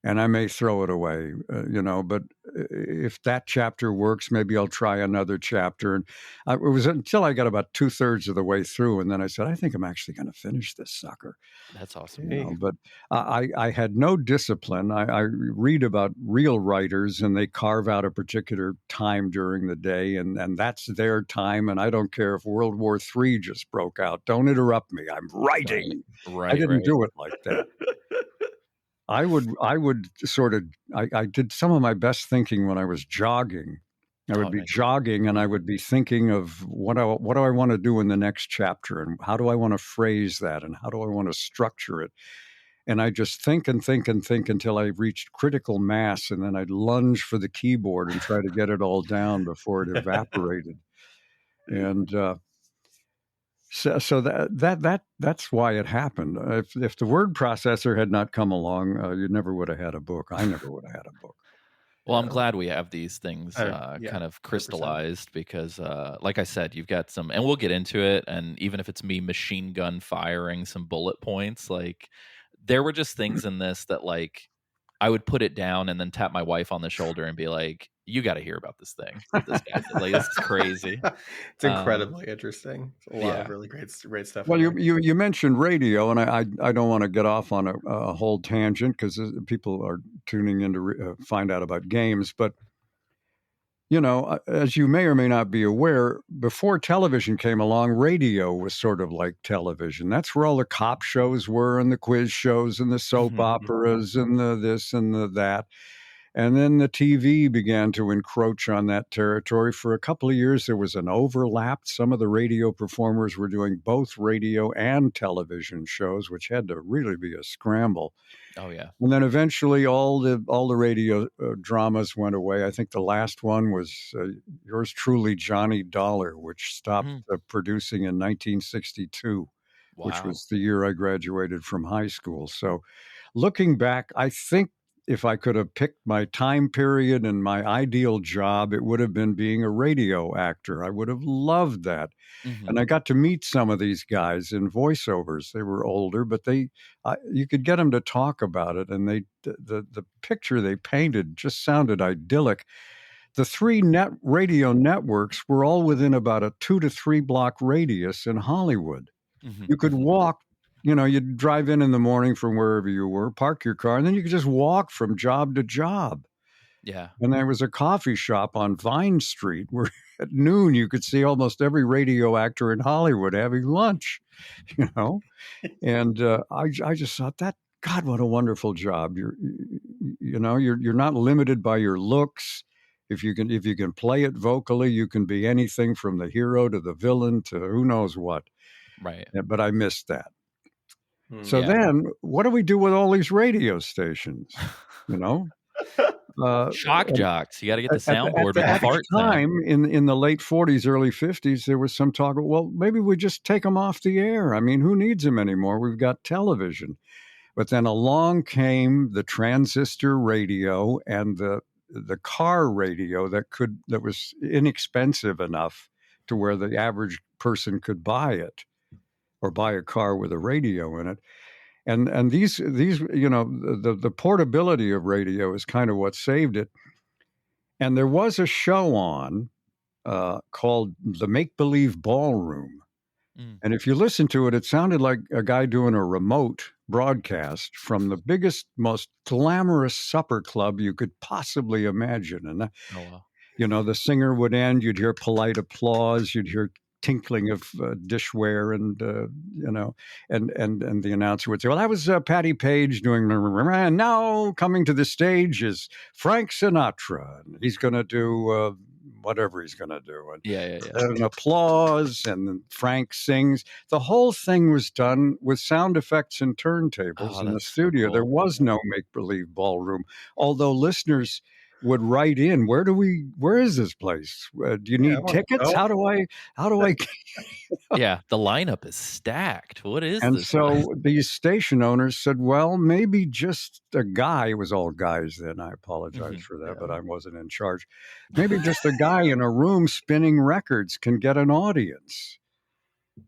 and I may throw it away, but if that chapter works, maybe I'll try another chapter. And it was until I got about 2/3 of the way through, and then I said, I think I'm actually going to finish this sucker. That's awesome. But I had no discipline. I read about real writers, and they carve out a particular time during the day, and that's their time. And I don't care if World War III just broke out. Don't interrupt me. I'm writing. Right. I didn't do it like that. I would sort of, I did some of my best thinking when I was jogging. I would be jogging, and I would be thinking of what do I want to do in the next chapter, and how do I want to phrase that, and how do I want to structure it. And I just think and think and think until I reached critical mass, and then I'd lunge for the keyboard and try to get it all down before it evaporated. And so that's why it happened. If the word processor had not come along, you never would have had a book. I never would have had a book. Well, I'm glad we have these things yeah, kind of 100%. crystallized because, like I said, you've got some, and we'll get into it. And even if it's me machine gun firing some bullet points, like there were just things in this that like I would put it down and then tap my wife on the shoulder and be like, you got to hear about this thing that this guy did. Like, this is crazy. It's incredibly interesting. A lot of really great stuff. Well, you mentioned radio, and I don't want to get off on a whole tangent because people are tuning in to find out about games. But, as you may or may not be aware, before television came along, radio was sort of like television. That's where all the cop shows were, and the quiz shows, and the soap operas, and the this and the that. And then the TV began to encroach on that territory. For a couple of years, there was an overlap. Some of the radio performers were doing both radio and television shows, which had to really be a scramble. Oh, yeah. And then eventually all the radio dramas went away. I think the last one was yours truly, Johnny Dollar, which stopped producing in 1962, which was the year I graduated from high school. So looking back, I think if I could have picked my time period and my ideal job, it would have been being a radio actor. I would have loved that. And I got to meet some of these guys in voiceovers. They were older, but you could get them to talk about it. And the picture they painted just sounded idyllic. The three radio networks were all within about a 2 to 3 block radius in Hollywood. You could walk. You'd drive in the morning from wherever you were, park your car, and then you could just walk from job to job. Yeah. And there was a coffee shop on Vine Street where at noon you could see almost every radio actor in Hollywood having lunch, And I just thought that, God, what a wonderful job. You're not limited by your looks. If you can play it vocally, you can be anything from the hero to the villain to who knows what. Right. But I missed that. So Yeah. then, what do we do with all these radio stations? You know, Shock jocks. You got to get the at soundboard with the the fart sound. time in the late 40s, early 50s, there was some talk of, well, maybe we just take them off the air. I mean, who needs them anymore? We've got television. But then along came the transistor radio and the car radio that was inexpensive enough to where the average person could buy it or buy a car with a radio in it. And these the portability of radio is kind of what saved it. And there was a show on called The Make Believe Ballroom. And if you listen to it, it sounded like a guy doing a remote broadcast from the biggest, most glamorous supper club you could possibly imagine. And, wow. The singer would end, you'd hear polite applause, you'd hear tinkling of dishware, and and the announcer would say, well, that was Patty Page doing, and now coming to the stage is Frank Sinatra. And he's going to do whatever he's going to do. And an applause, and then Frank sings. The whole thing was done with sound effects and turntables in the studio. So cool. There was no make-believe ballroom, although listeners would write in, where is this place? Do you need tickets? How do I Yeah, the lineup is stacked. What is and this? So these station owners said, well, maybe just a guy, it was all guys then, I apologize for that, but I wasn't in charge. Maybe just a guy in a room spinning records can get an audience.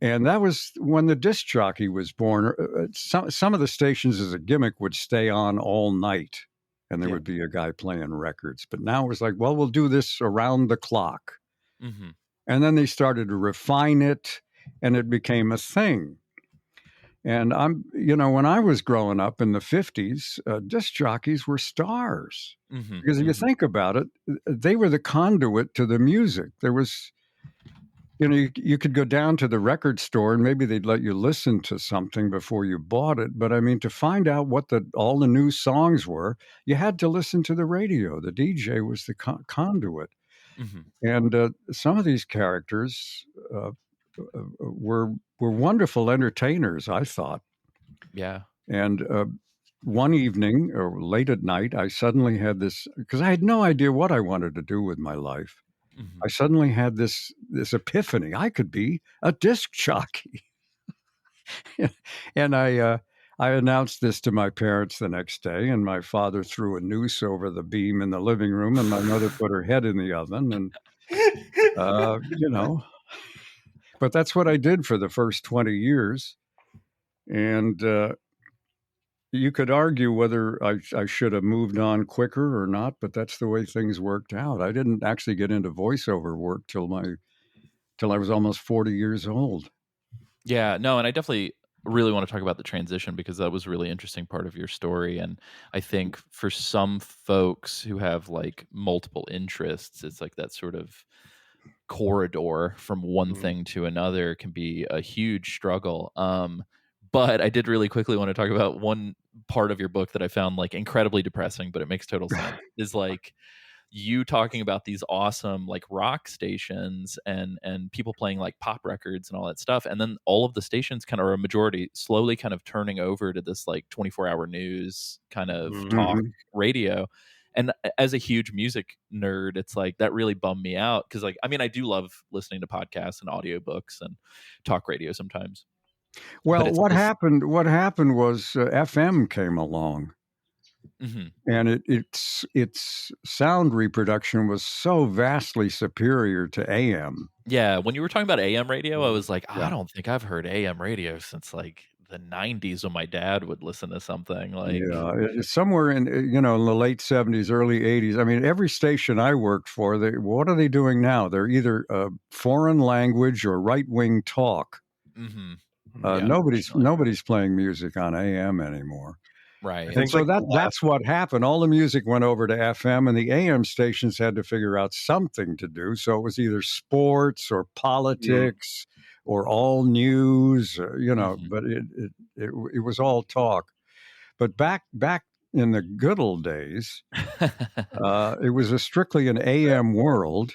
And that was when the disc jockey was born. Some of the stations as a gimmick would stay on all night, and there would be a guy playing records. But now it was like, well, we'll do this around the clock. Mm-hmm. And then they started to refine it, and it became a thing. And when I was growing up in the 50s, disc jockeys were stars. Mm-hmm. Because if you think about it, they were the conduit to the music. There was, you could go down to the record store and maybe they'd let you listen to something before you bought it. But I mean, to find out what all the new songs were, you had to listen to the radio. The DJ was the conduit. Mm-hmm. And some of these characters were wonderful entertainers, I thought. Yeah. And one evening, or late at night, I suddenly had this, because I had no idea what I wanted to do with my life. Mm-hmm. I suddenly had this epiphany. I could be a disc jockey. And I announced this to my parents the next day, and my father threw a noose over the beam in the living room, and my mother put her head in the oven, and But that's what I did for the first 20 years, and you could argue whether I should have moved on quicker or not, but that's the way things worked out. I didn't actually get into voiceover work till I was almost 40 years old. Yeah, no, and I definitely really want to talk about the transition because that was a really interesting part of your story. And I think for some folks who have like multiple interests, it's like that sort of corridor from one thing to another can be a huge struggle. But I did really quickly want to talk about one part of your book that I found like incredibly depressing, but it makes total sense. Is like you talking about these awesome like rock stations and people playing like pop records and all that stuff, and then all of the stations kind of, or a majority, slowly kind of turning over to this like 24-hour news kind of talk radio. And as a huge music nerd, it's like that really bummed me out because like, I mean, I do love listening to podcasts and audiobooks and talk radio sometimes. Well, what happened was FM came along. Mm-hmm. And its sound reproduction was so vastly superior to AM. Yeah, when you were talking about AM radio, I was like, I don't think I've heard AM radio since like the 90s when my dad would listen to something like somewhere in in the late 70s, early 80s. I mean, every station I worked for, what are they doing now? They're either foreign language or right-wing talk. Mm-hmm. Nobody's playing music on AM anymore. Right. And so that's what happened. All the music went over to FM, and the AM stations had to figure out something to do. So it was either sports or politics or all news, but it was all talk. But back in the good old days, it was strictly an AM world.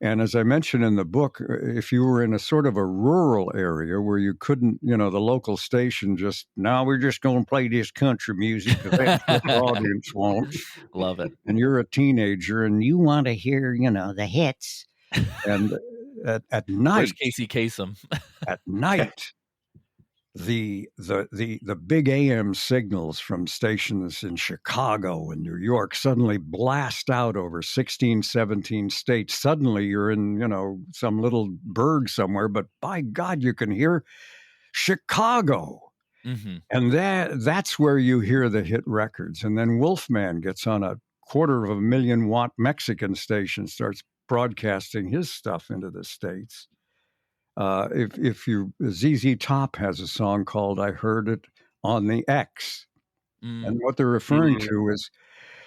And as I mentioned in the book, if you were in a sort of a rural area where you couldn't, the local station just, now we're just going to play this country music because that's what the audience wants. Love it. And you're a teenager and you want to hear, the hits. And at night, Where's Casey Kasem? at night, the big AM signals from stations in Chicago and New York suddenly blast out over 16, 17 states. Suddenly you're in, some little burg somewhere, but by God, you can hear Chicago. Mm-hmm. And that's where you hear the hit records. And then Wolfman gets on a 250,000-watt Mexican station, starts broadcasting his stuff into the States. If you ZZ Top has a song called "I Heard It on the X," and what they're referring to is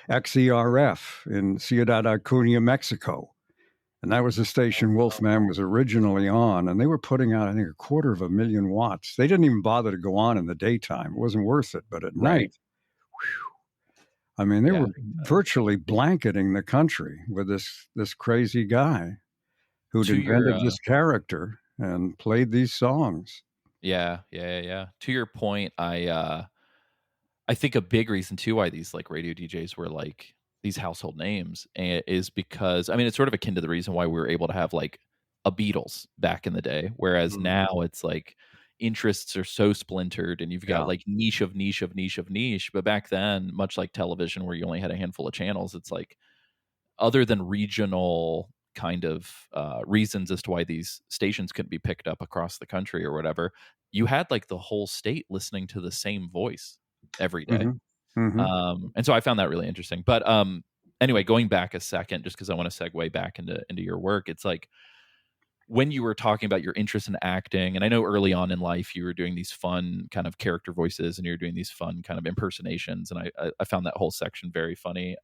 XERF in Ciudad Acuña, Mexico, and that was the station Wolfman was originally on, and they were putting out, I think, 250,000 watts. They didn't even bother to go on in the daytime; it wasn't worth it. But at night, I mean, they were virtually blanketing the country with this crazy guy who'd invented this character and played these songs. Yeah. To your point, I think a big reason too why these like radio DJs were like these household names is because, I mean, it's sort of akin to the reason why we were able to have like a Beatles back in the day, whereas now it's like interests are so splintered and you've got like niche of niche of niche of niche. But back then, much like television where you only had a handful of channels, it's like other than regional kind of reasons as to why these stations couldn't be picked up across the country or whatever, you had like the whole state listening to the same voice every day. And so I found that really interesting. But anyway, going back a second, just because I want to segue back into your work, it's like when you were talking about your interest in acting, and I know early on in life you were doing these fun kind of character voices and you were doing these fun kind of impersonations, and I found that whole section very funny.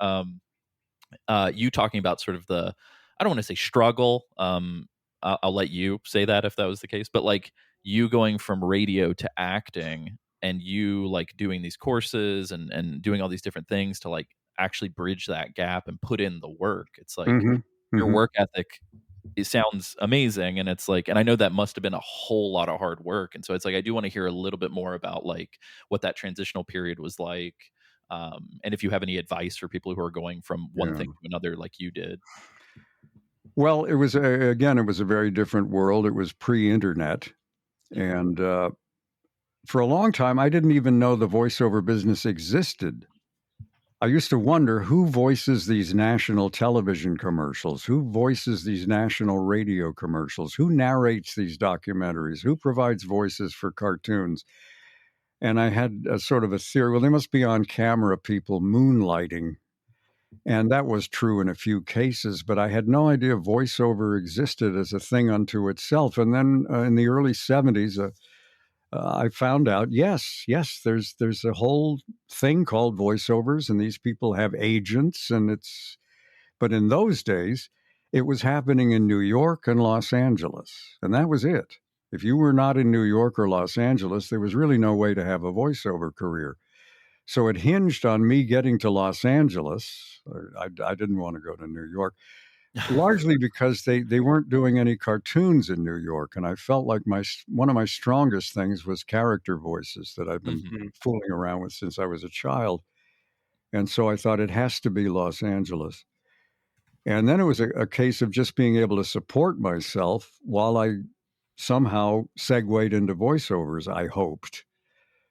You talking about sort of the, I don't want to say struggle. I'll let you say that if that was the case, but like you going from radio to acting and you like doing these courses and doing all these different things to like actually bridge that gap and put in the work. It's like your work ethic, it sounds amazing. And it's like, and I know that must have been a whole lot of hard work. And so it's like, I do want to hear a little bit more about like what that transitional period was like. And if you have any advice for people who are going from one thing to another like you did. Well, it was a very different world. It was pre-internet. And for a long time, I didn't even know the voiceover business existed. I used to wonder who voices these national television commercials, who voices these national radio commercials, who narrates these documentaries, who provides voices for cartoons. And I had a sort of a theory, well, they must be on camera people moonlighting. And that was true in a few cases, but I had no idea voiceover existed as a thing unto itself. And then in the early 70s, I found out, yes, there's a whole thing called voiceovers, and these people have agents, but in those days, it was happening in New York and Los Angeles, and that was it. If you were not in New York or Los Angeles, there was really no way to have a voiceover career. So it hinged on me getting to Los Angeles. I didn't want to go to New York, largely because they weren't doing any cartoons in New York. And I felt like one of my strongest things was character voices that I've been fooling around with since I was a child. And so I thought it has to be Los Angeles. And then it was a case of just being able to support myself while I somehow segued into voiceovers, I hoped.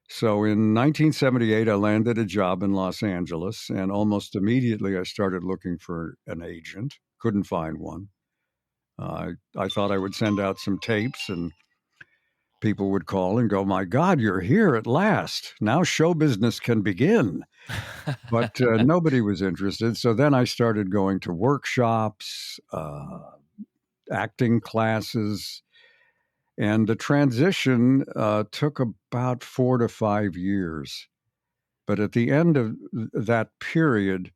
So in 1978, I landed a job in Los Angeles, and almost immediately I started looking for an agent. Couldn't find one. I thought I would send out some tapes, and people would call and go, "My God, you're here at last. Now show business can begin." But nobody was interested. So then I started going to workshops, acting classes. And the transition took about 4 to 5 years. But at the end of that period,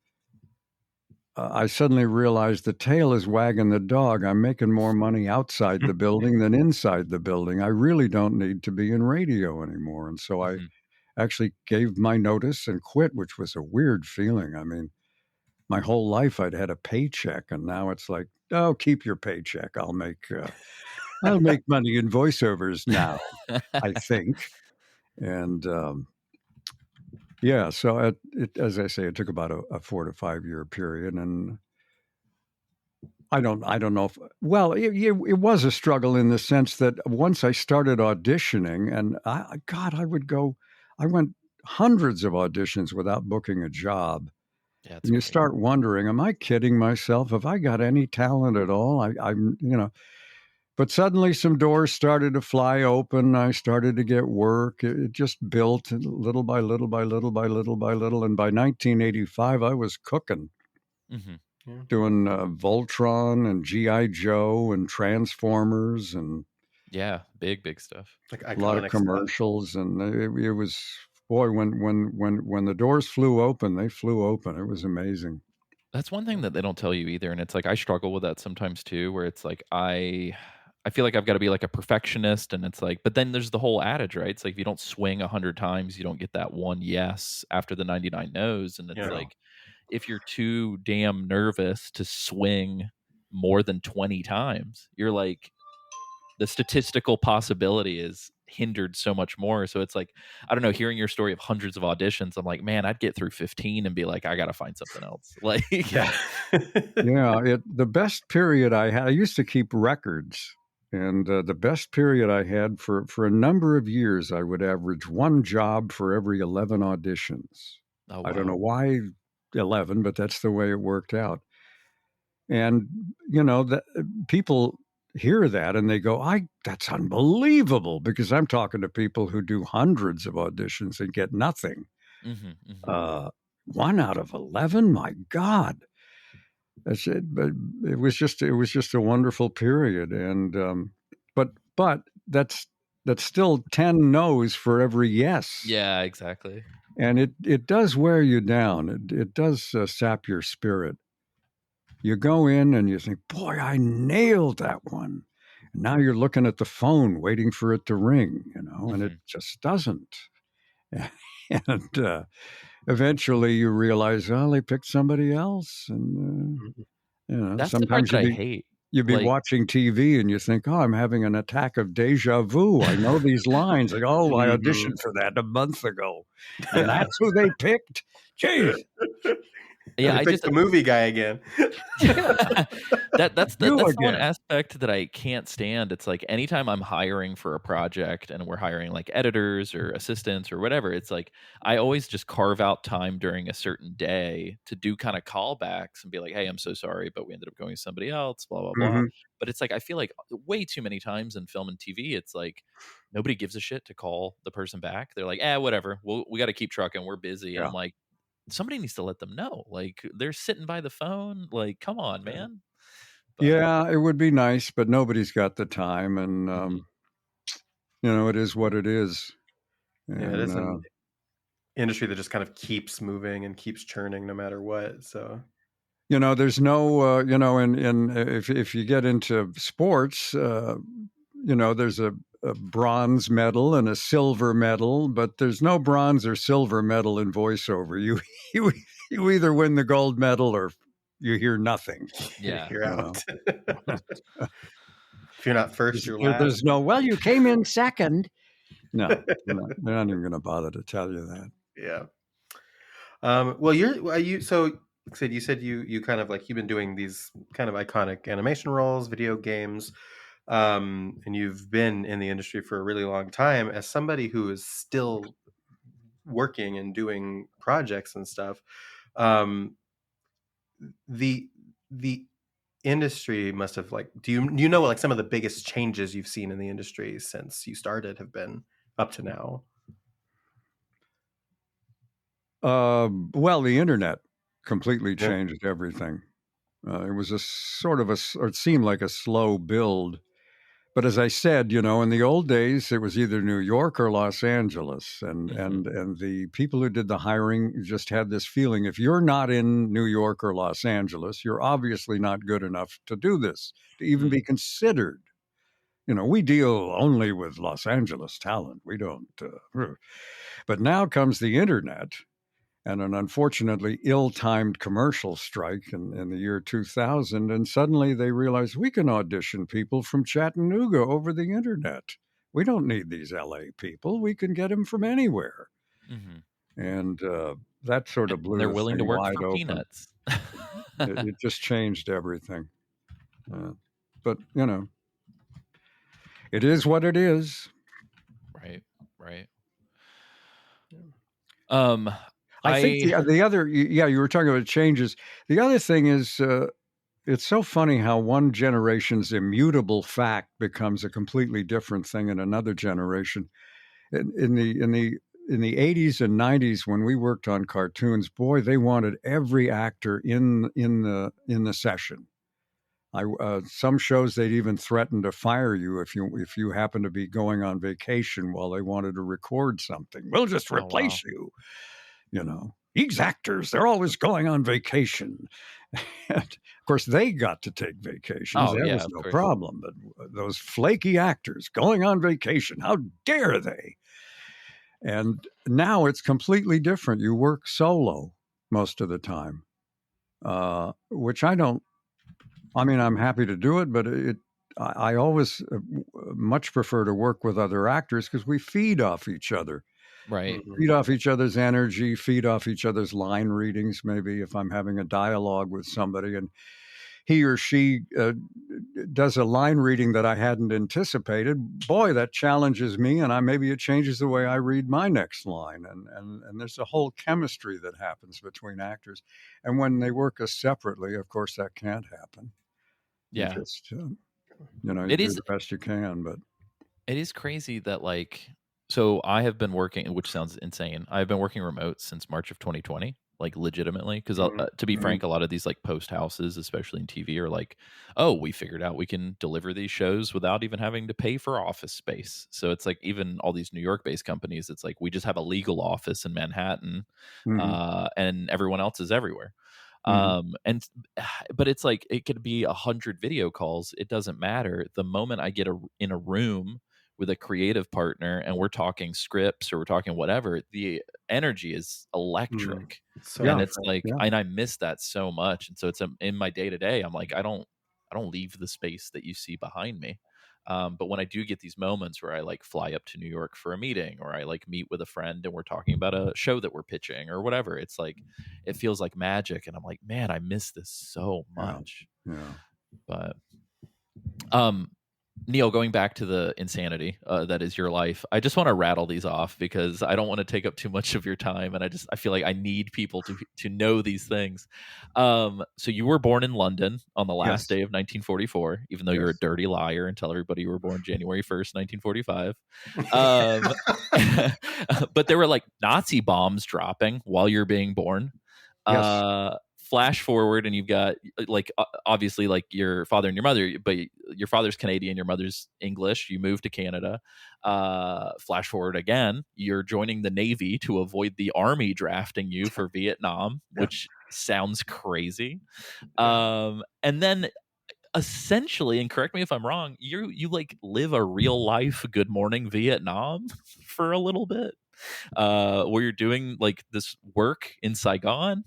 I suddenly realized the tail is wagging the dog. I'm making more money outside the building than inside the building. I really don't need to be in radio anymore. And so I actually gave my notice and quit, which was a weird feeling. I mean, my whole life I'd had a paycheck, and now it's like oh, keep your paycheck. I'll make money in voiceovers now, I think. And yeah, so as I say, it took about a 4 to 5 year period, and I don't know if well, it was a struggle in the sense that once I started auditioning, and I went hundreds of auditions without booking a job. Yeah, it's And you crazy. start wondering, am I kidding myself? Have I got any talent at all? I'm, but suddenly some doors started to fly open. I started to get work. It just built little by little by little by little by little. And by 1985, I was cooking, Hmm. doing Voltron and G.I. Joe and Transformers and Yeah, big stuff. Like a lot of iconic stuff. commercials. And it was, boy, when the doors flew open, they flew open. It was amazing. That's one thing that they don't tell you either, and it's like I struggle with that sometimes too, where it's like I feel like I've got to be like a perfectionist, and it's like, but then there's the whole adage, right? It's like if you don't swing 100 times, you don't get that one yes after the 99 no's, and it's Yeah. like if you're too damn nervous to swing more than 20 times, you're like the statistical possibility is hindered so much more. So it's like, I don't know, hearing your story of hundreds of auditions, I'm like, man, I'd get through 15 and be like, I got to find something else. Like, Yeah. Yeah, the best period I had, I used to keep records, and the best period I had for a number of years, I would average one job for every 11 auditions. oh, I don't know wow. why 11, but that's the way it worked out. And that people hear that and they go, that's unbelievable, because I'm talking to people who do hundreds of auditions and get nothing. Hmm. Hmm. One out of 11, my God. That's it. But it was just a wonderful period, and but that's still 10 no's for every yes. Yeah, exactly. And it does wear you down. It does sap your spirit. You go in and you think, boy, I nailed that one. And now you're looking at the phone waiting for it to ring, and it Mhm. just doesn't. And eventually you realize, oh, they picked somebody else, and That's the part sometimes that I hate. you'd be Like, watching TV and you think, oh, I'm having an attack of deja vu. I know these lines. Like, oh, I Mhm. auditioned for that a month ago. And that's who they picked. Jeez, yeah, They I picked just the movie guy again. that's you the one again. aspect that I can't stand. It's like anytime I'm hiring for a project and we're hiring like editors or assistants or whatever, it's like I always just carve out time during a certain day to do kind of callbacks and be like, "Hey, I'm so sorry, but we ended up going with somebody else." Blah blah blah. Mhm. But it's like I feel like way too many times in film and TV, it's like nobody gives a shit to call the person back. They're like, whatever. We got to keep trucking. We're busy." And Yeah. I'm like, somebody needs to let them know. Like they're sitting by the phone. Like, come on, Yeah. man. But Yeah, it would be nice, but nobody's got the time. And, mhm. it is what it is. Yeah, it And, is an industry that just kind of keeps moving and keeps churning no matter what. So there's no, if you get into sports, there's a bronze medal and a silver medal, but there's no bronze or silver medal in voiceover. You you either win the gold medal or you hear nothing. Yeah. you're You know, out. If you're not first, you're there's last. no, well, you came in second. No, they're not even going to bother to tell you that. Yeah. Well, you so like I said, you kind of like you've been doing these kind of iconic animation roles, video games, and you've been in the industry for a really long time. As somebody who is still working and doing projects and stuff, um, the industry must have like do you know like some of the biggest changes you've seen in the industry since you started have been up to now? Well, the internet completely Yeah. changed everything. It was a sort of or it seemed like a slow build. But as I said, in the old days, it was either New York or Los Angeles, and Mhm. the people who did the hiring just had this feeling: if you're not in New York or Los Angeles, you're obviously not good enough to do this, to even Mm. be considered. We deal only with Los Angeles talent. We don't. But now comes the internet, and an unfortunately ill-timed commercial strike in the year 2000. And suddenly they realized we can audition people from Chattanooga over the internet. We don't need these LA people. We can get them from anywhere. Mhm. And that sort of blew They're the willing to thing work wide for open. peanuts. It just changed everything. But, you know, it is what it is. Right. I think the other, you were talking about changes. The other thing is, it's so funny how one generation's immutable fact becomes a completely different thing in another generation. In the 80s and 90s, when we worked on cartoons, boy, they wanted every actor in the session. Some shows they'd even threaten to fire you if you happen to be going on vacation while they wanted to record something. We'll just replace you. You know, these actors, they're always going on vacation. And of course, they got to take vacations. That was no problem. But those flaky actors going on vacation, how dare they? And now it's completely different. You work solo most of the time, which I don't. I mean, I'm happy to do it, but I always much prefer to work with other actors because we feed off each other. Right. Feed off each other's energy, feed off each other's line readings. Maybe if I'm having a dialogue with somebody and he or she does a line reading that I hadn't anticipated, boy, that challenges me, and maybe it changes the way I read my next line. And there's a whole chemistry that happens between actors. And when they work us separately, of course, that can't happen. Yeah. You just, you do the best you can, but it is crazy that so I have been working, which sounds insane. I've been working remote since March of 2020, like legitimately. Because to be frank, a lot of these like post houses, especially in TV, are like, oh, we figured out we can deliver these shows without even having to pay for office space. So it's like even all these New York based companies, it's like we just have a legal office in Manhattan, and everyone else is everywhere. But it's like it could be 100 video calls. It doesn't matter. The moment I get in a room with a creative partner and we're talking scripts or we're talking whatever, the energy is electric. And it's like, and I miss that so much. And so it's in my day to day, I'm like, I don't leave the space that you see behind me. But when I do get these moments where I like fly up to New York for a meeting, or I like meet with a friend and we're talking about a show that we're pitching or whatever, it's like, it feels like magic. And I'm like, man, I miss this so much. But, Neil, going back to the insanity that is your life, I just want to rattle these off because I don't want to take up too much of your time, and I feel like I need people to know these things. So you were born in London on the last day of 1944, even though you're a dirty liar and tell everybody you were born January 1st, 1945. But there were like Nazi bombs dropping while you're being born. Flash forward and you've got like obviously like your father and your mother, but your father's Canadian, your mother's English. You moved to Canada. Flash forward again, you're joining the Navy to avoid the Army drafting you for Vietnam, which sounds crazy. And then essentially, and correct me if I'm wrong, you like live a real life Good Morning Vietnam for a little bit, where you're doing like this work in Saigon.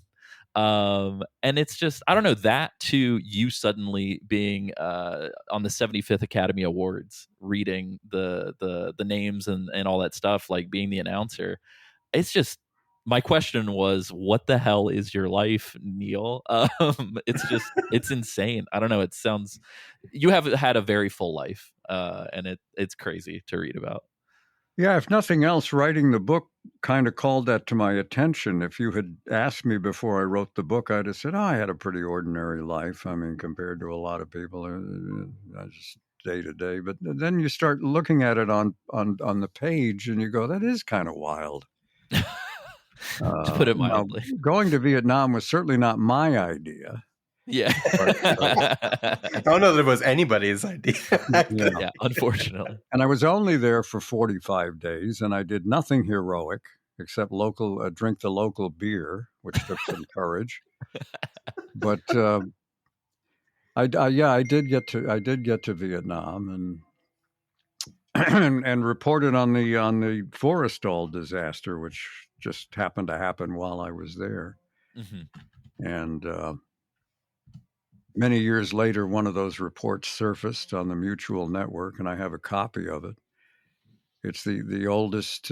And it's just, I don't know, that to you suddenly being on the 75th Academy Awards, reading the names and all that stuff, like being the announcer. It's just, my question was, what the hell is your life, Neil? It's just, it's insane. I don't know. It sounds, you have had a very full life, and it's crazy to read about. Yeah, if nothing else, writing the book kind of called that to my attention. If you had asked me before I wrote the book, I'd have said, I had a pretty ordinary life. I mean, compared to a lot of people, just day to day. But then you start looking at it on the page and you go, that is kind of wild. To put it mildly. Going to Vietnam was certainly not my idea. Yeah. I don't know that it was anybody's idea. Yeah, unfortunately. And I was only there for 45 days, and I did nothing heroic except drink the local beer, which took some courage. But I did get to Vietnam and reported on the Forrestal disaster, which just happened to happen while I was there. Mm-hmm. And many years later, one of those reports surfaced on the Mutual Network, and I have a copy of it. It's the oldest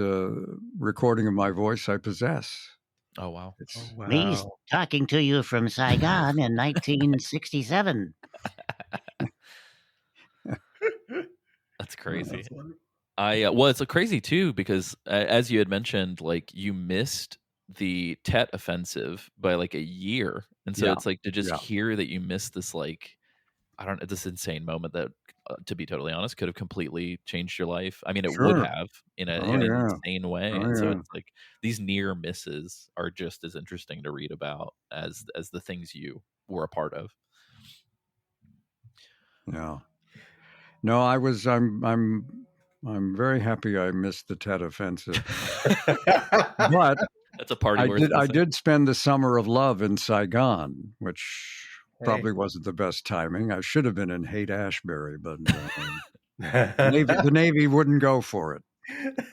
recording of my voice I possess. Oh wow. It's He's talking to you from Saigon in 1967. That's crazy. That's wonderful. Well, it's crazy too because as you had mentioned, like you missed the Tet offensive by like a year, and so Yeah, it's like to just yeah. hear that you missed this, like, I don't know, this insane moment that, to be totally honest, could have completely changed your life. I mean, it would Sure. have in Oh, an yeah. insane way, Oh, and so yeah. it's like these near misses are just as interesting to read about as the things you were a part of. Yeah. No, I'm very happy I missed the Tet offensive. But That's a party I worth missing. did spend the summer of love in Saigon, which Hey. probably wasn't the best timing. I should have been in Haight-Ashbury, but the Navy wouldn't go for it.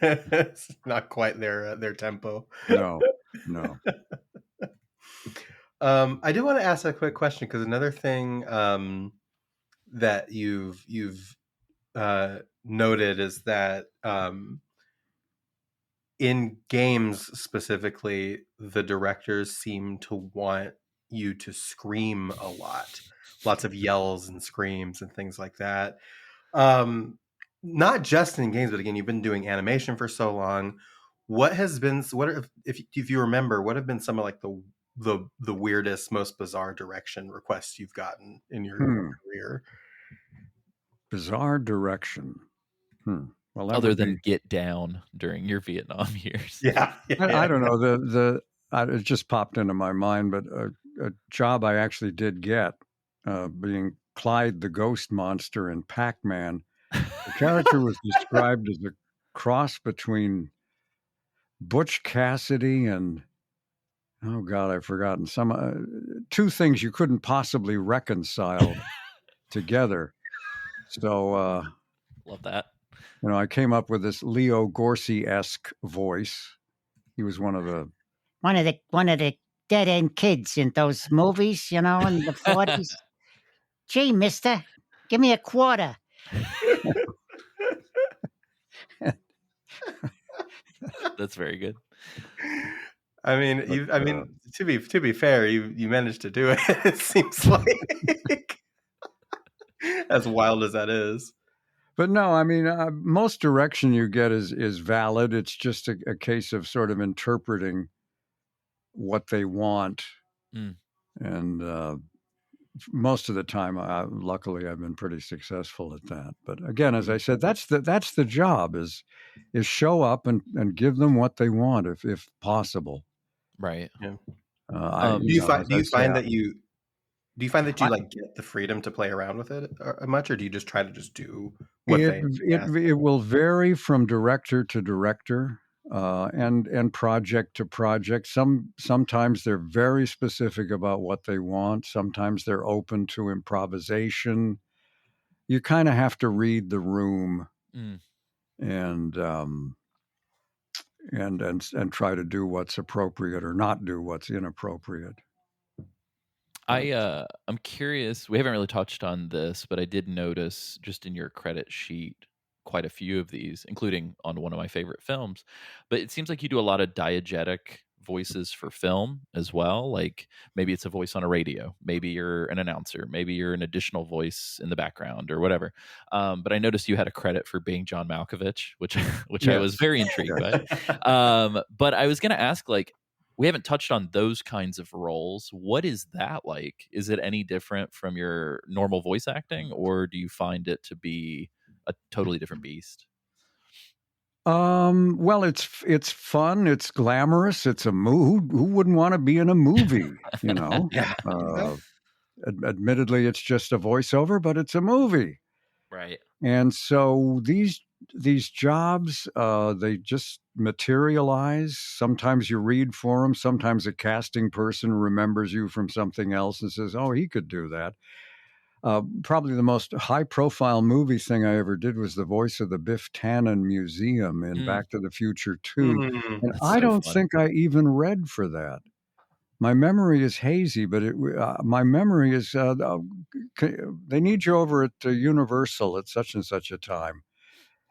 It's not quite their tempo. No. I do want to ask a quick question because another thing that you've noted is that in games specifically, the directors seem to want you to scream a lot, lots of yells and screams and things like that. Not just in games, but again, you've been doing animation for so long. What have been if you remember, what have been some of like the weirdest, most bizarre direction requests you've gotten in your career? Bizarre direction. Well, other than get down during your Vietnam years. Yeah. I don't know. It just popped into my mind, but a job I actually did get, being Clyde the Ghost Monster in Pac-Man. The character was described as a cross between Butch Cassidy and, oh God, I've forgotten some two things you couldn't possibly reconcile together. So love that. I came up with this Leo Gorcey-esque voice. He was one of the dead end kids in those movies, in the 40s. Gee, mister, give me a quarter. That's very good. I mean, to be fair, you managed to do it. It seems like as wild as that is. But no, I mean, most direction you get is valid. It's just a case of sort of interpreting what they want, and most of the time, luckily, I've been pretty successful at that. But again, as I said, that's the job is show up and give them what they want if possible. Right. Yeah. Do you find that you like get the freedom to play around with it much, or do you just try to just do what it will vary from director to director, and project to project. Sometimes they're very specific about what they want. Sometimes they're open to improvisation. You kind of have to read the room and try to do what's appropriate or not do what's inappropriate. I'm curious. We haven't really touched on this, but I did notice just in your credit sheet quite a few of these, including on one of my favorite films. But it seems like you do a lot of diegetic voices for film as well. Like maybe it's a voice on a radio, maybe you're an announcer, maybe you're an additional voice in the background or whatever. But I noticed you had a credit for being John Malkovich, which Yes. I was very intrigued by. But I was going to ask, like, we haven't touched on those kinds of roles. What is that like? Is it any different from your normal voice acting, or do you find it to be a totally different beast? Well, it's fun. It's glamorous. It's a mood. Who wouldn't want to be in a movie? Yeah. Admittedly, it's just a voiceover, but it's a movie. Right. And so these jobs, they just materialize. Sometimes you read for them. Sometimes a casting person remembers you from something else and says, "Oh, he could do that." Probably the most high-profile movie thing I ever did was the voice of the Biff Tannen Museum in Back to the Future 2. Mm. And That's I so don't fun. think I even read for that. My memory is hazy, but my memory is they need you over at Universal at such and such a time.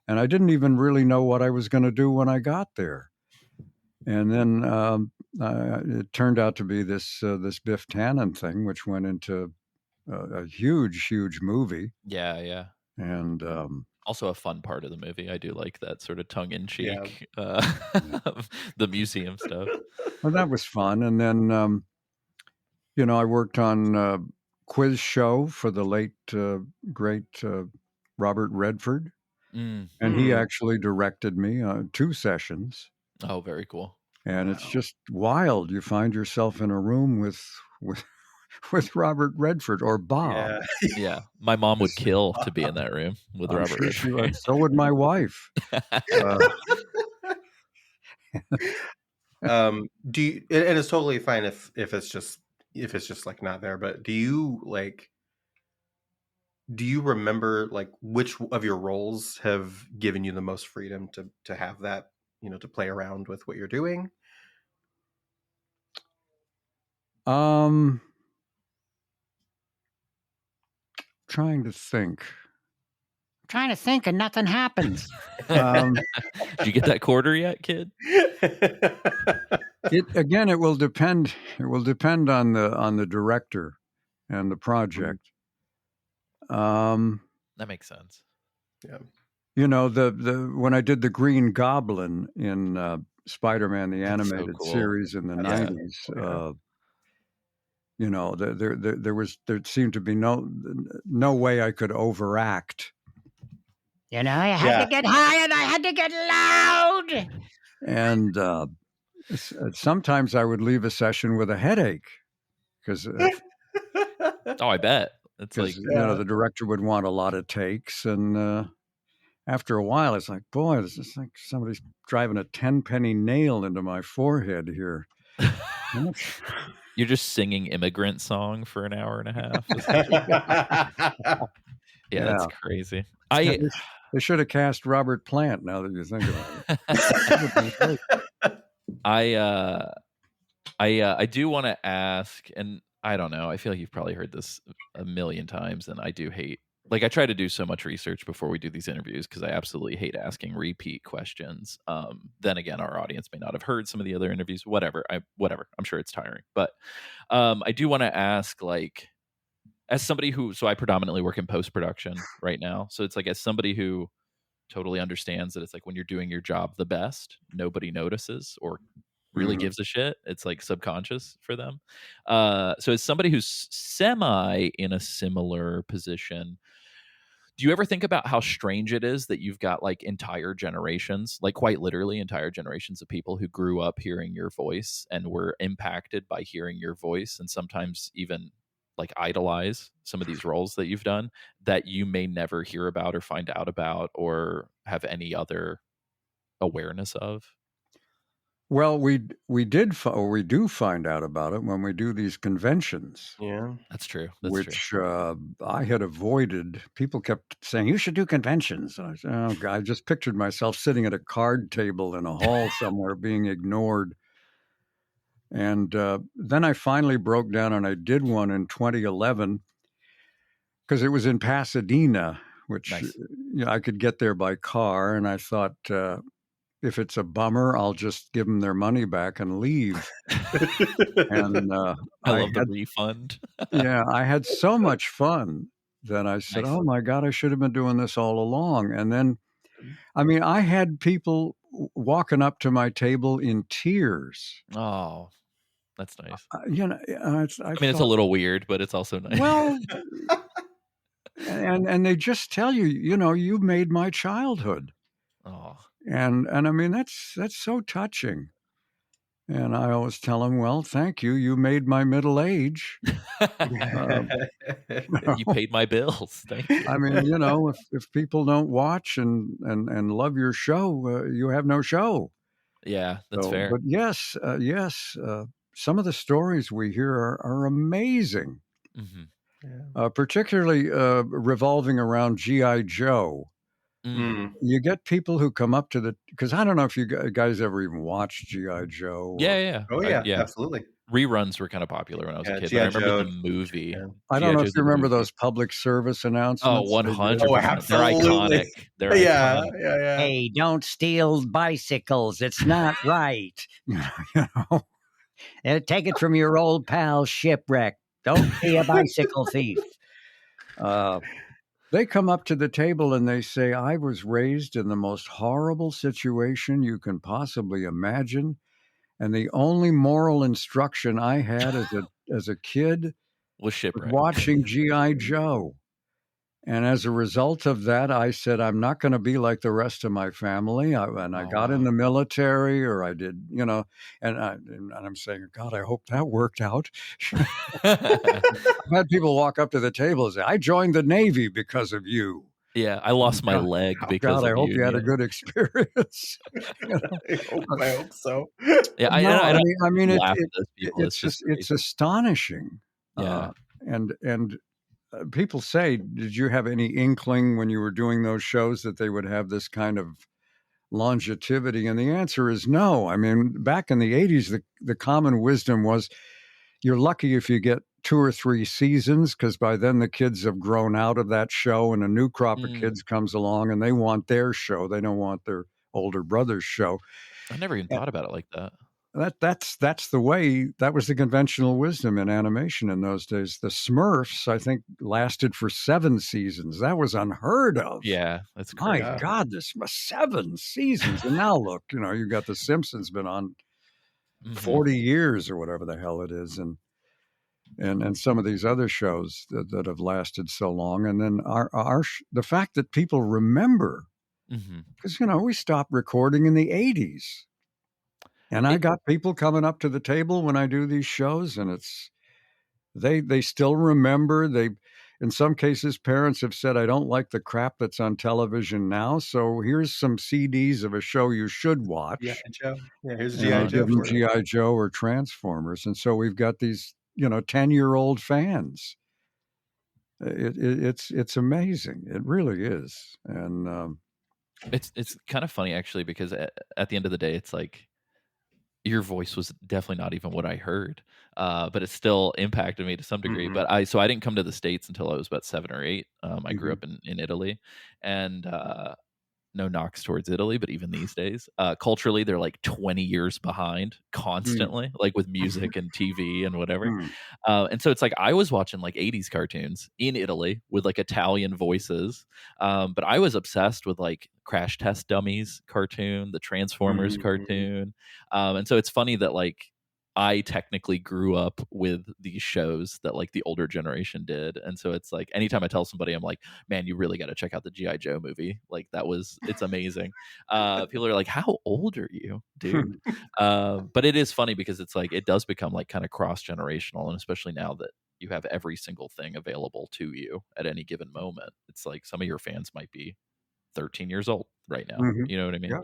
And I didn't even really know what I was going to do when I got there. And then it turned out to be this Biff Tannen thing, which went into a huge, huge movie. Yeah. And Also a fun part of the movie. I do like that sort of Yeah. tongue-in-cheek the museum stuff. well, that was fun. And then, I worked on quiz show for the late, great Robert Redford. Mm. And he Mm. actually directed me 2 sessions. Oh, very cool. And it's Wow. just wild. You find yourself in a room with Robert Redford or Bob. Yeah. Yeah, my mom would kill to be in that room with I'm Robert sure she Redford. would. So would my wife. Do you, and it's totally fine if it's just like not there, but do you remember like which of your roles have given you the most freedom to have that, to play around with what you're doing? Trying to think. Trying to think and nothing happens. Um, Did you get that quarter yet, kid? it will depend. It will depend on the director and the project. That makes sense. Yeah. The when I did the Green Goblin in Spider-Man the That's so animated cool. series in the That's '90s, there seemed to be no way I could overact. I had to get high and I had to get loud. And sometimes I would leave a session with a headache because Oh, I bet. It's like the director would want a lot of takes, and after a while, it's like, boy, this is like somebody's driving a 10-penny nail into my forehead here. How much? you're just singing Immigrant Song for an hour and a half. Yeah, that's crazy. They should have cast Robert Plant. Now that you think about it, I do want to ask, and I don't know. I feel like you've probably heard this a million times, and I do hate. Like I try to do so much research before we do these interviews because I absolutely hate asking repeat questions. Then again, our audience may not have heard some of the other interviews. Whatever. I'm sure it's tiring, but I do want to ask, like, as somebody so I predominantly work in post-production right now. So it's like, as somebody who totally understands that it's like when you're doing your job the best, nobody notices or really gives a shit. It's like subconscious for them. So as somebody who's semi in a similar position, do you ever think about how strange it is that you've got like entire generations, like quite literally entire generations of people who grew up hearing your voice and were impacted by hearing your voice, and sometimes even like idolize some of these roles that you've done, that you may never hear about or find out about or have any other awareness of? well, we do find out about it when we do these conventions. Yeah. That's true. That's which true. I had avoided. People kept saying, you should do conventions. And I said, oh, God, I just pictured myself sitting at a card table in a hall somewhere being ignored. And then I finally broke down and I did one in 2011 because it was in Pasadena, which Nice. I could get there by car. And I thought, if it's a bummer, I'll just give them their money back and leave. And I love the refund. yeah, I had so much fun that I said, Nice. oh my God, I should have been doing this all along. And then, I mean, I had people walking up to my table in tears. Oh, that's nice. I I mean, it's a little weird, but it's also nice. Well, and they just tell you, you made my childhood. Oh, And I mean, that's so touching. And I always tell them, well, thank you. You made my middle age. you paid my bills. Thank you. I mean, if people don't watch and love your show, you have no show. Yeah, that's fair. But yes, some of the stories we hear are amazing. Mm-hmm. particularly revolving around G.I. Joe. Mm. You get people who come up to because I don't know if you guys ever even watched G.I. Joe. Yeah. Oh yeah, absolutely. Reruns were kind of popular when I was a kid, but I remember the movie. I don't know if Joe's you remember movie. those public service announcements. Oh, 100%. They're iconic. They're iconic. Yeah. Hey, don't steal bicycles. It's not right. You know, Take it from your old pal Shipwreck. Don't be a bicycle thief. they come up to the table and they say, I was raised in the most horrible situation you can possibly imagine. And the only moral instruction I had as a kid Was Shipwreck. watching G.I. Joe. And as a result of that, I said, I'm not going to be like the rest of my family. I got in the military, or I did, and I'm saying, God, I hope that worked out. I've had people walk up to the table and say, I joined the Navy because of you. Yeah, I lost my leg because God, of I hope you. you had a good experience. I hope so. Yeah, I mean, it's astonishing. Yeah, and people say, did you have any inkling when you were doing those shows that they would have this kind of longevity? And the answer is no. I mean, back in the 80s, the common wisdom was you're lucky if you get 2 or 3 seasons, because by then the kids have grown out of that show and a new crop of kids comes along and they want their show. They don't want their older brother's show. I never even thought about it like that. That's the way. That was the conventional wisdom in animation in those days. The Smurfs, I think, lasted for 7 seasons. That was unheard of. Yeah, that's crazy. My God, this 7 seasons. And now look, you've got The Simpsons been on 40 years or whatever the hell it is, and some of these other shows that have lasted so long. And then the fact that people remember, because we stopped recording in the 80s. And I got people coming up to the table when I do these shows, and they still remember. In some cases, parents have said, I don't like the crap that's on television now, so here's some CDs of a show you should watch. Yeah, Joe. Yeah, here's G.I. Joe. G.I. Joe or Transformers. And so we've got these, 10-year-old fans. It's amazing. It really is. And it's kind of funny, actually, because at the end of the day, it's like, your voice was definitely not even what I heard, but it still impacted me to some degree. But I didn't come to the States until I was about 7 or 8. I grew up in Italy, and no knocks towards Italy, but even these days, culturally, they're like 20 years behind constantly, like with music and TV and whatever. And so it's like I was watching like 80s cartoons in Italy with like Italian voices, but I was obsessed with like Crash Test Dummies cartoon, the Transformers cartoon. And so it's funny that like I technically grew up with these shows that like the older generation did. And so it's like anytime I tell somebody, I'm like, man, you really got to check out the G.I. Joe movie. Like it's amazing. People are like, how old are you, dude? But it is funny because it's like, it does become like kind of cross-generational. And especially now that you have every single thing available to you at any given moment, it's like some of your fans might be 13 years old right now. You know what I mean? Yeah.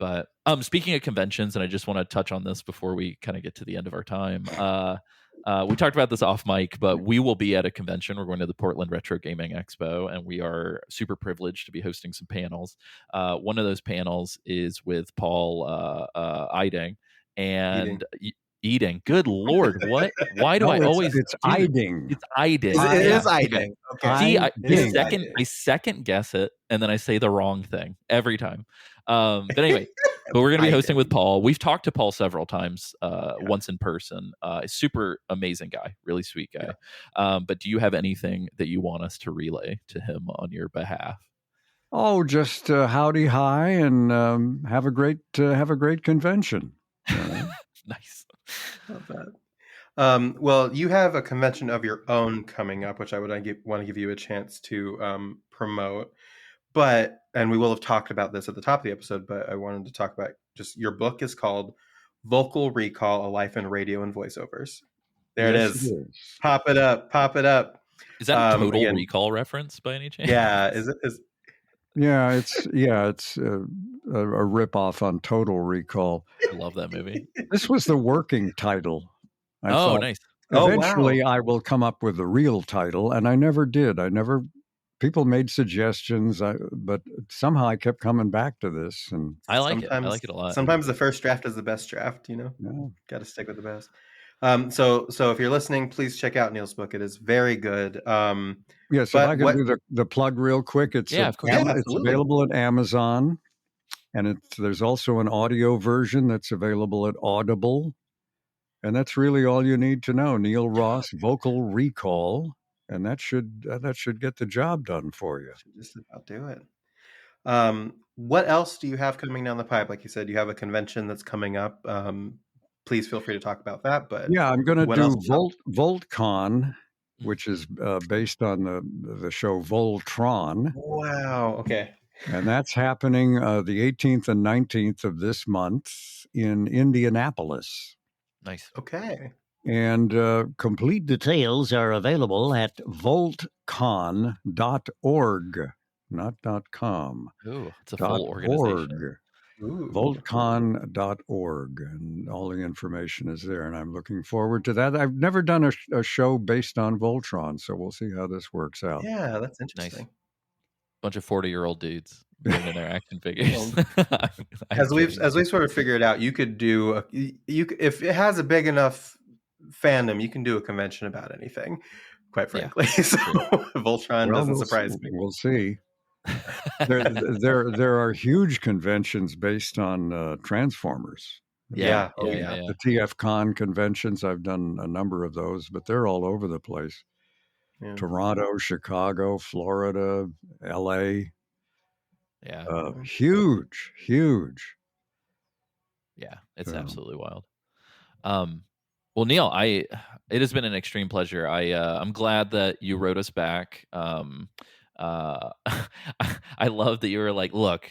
But speaking of conventions, and I just want to touch on this before we kind of get to the end of our time. We talked about this off mic, but we will be at a convention. We're going to the Portland Retro Gaming Expo, and we are super privileged to be hosting some panels. One of those panels is with Paul Eiding and Eating. Good Lord, what? Why do I always? It's Eiding. It's Eiding. It is Eiding. Okay. See, I second guess it, and then I say the wrong thing every time. But anyway, but we're going to be hosting with Paul. We've talked to Paul several times, once in person. Super amazing guy, really sweet guy. But do you have anything that you want us to relay to him on your behalf? Oh, just howdy hi, and have a great convention. Nice. Love that. Well, you have a convention of your own coming up, which I would want to give you a chance to promote. And we will have talked about this at the top of the episode, but I wanted to talk about just your book is called Vocal Recall, A Life in Radio and Voiceovers. There it is. Pop it up. Is that a Total Recall reference by any chance? Yeah. Yeah, it's a ripoff on Total Recall. I love that movie. This was the working title. Nice. Oh, Eventually, wow. I will come up with the real title, and I never did. People made suggestions, but somehow I kept coming back to this, and I like it. I like it a lot. Sometimes the first draft is the best draft, you know? yeah. Got to stick with the best. So if you're listening, please check out Neil's book. It is very good. Yes, if But I can what? do the plug real quick, it's Yeah, of course. Yeah, it's absolutely. available at Amazon, and there's also an audio version that's available at Audible, and that's really all you need to know. Neil Ross, Vocal Recall, and that should get the job done for you. Should just about do it. What else do you have coming down the pipe? Like you said, you have a convention that's coming up. Please feel free to talk about that. But Yeah, I'm going to what do else is up? VoltCon, which is based on the show Voltron, Wow. Okay. and that's happening the 18th and 19th of this month in Indianapolis. Nice. Okay. And complete details are available at voltcon.org, not .com. Ooh, it's a full organization. .org. Ooh. Voltcon.org, and all the information is there, and I'm looking forward to that. I've never done a show based on Voltron, so we'll see how this works out. Yeah, that's interesting. Bunch of 40-year-old dudes bringing their action figures. As we've sort of figured out, you could do if it has a big enough fandom, you can do a convention about anything. Quite frankly, so Voltron doesn't surprise me. We'll see. There are huge conventions based on Transformers. Yeah. The TFCon conventions, I've done a number of those, but they're all over the place. Yeah. Toronto, Chicago, Florida, LA. Yeah. Huge. Yeah, it's absolutely wild. Well, Neil, it has been an extreme pleasure. I'm glad that you wrote us back. I love that you were like, look,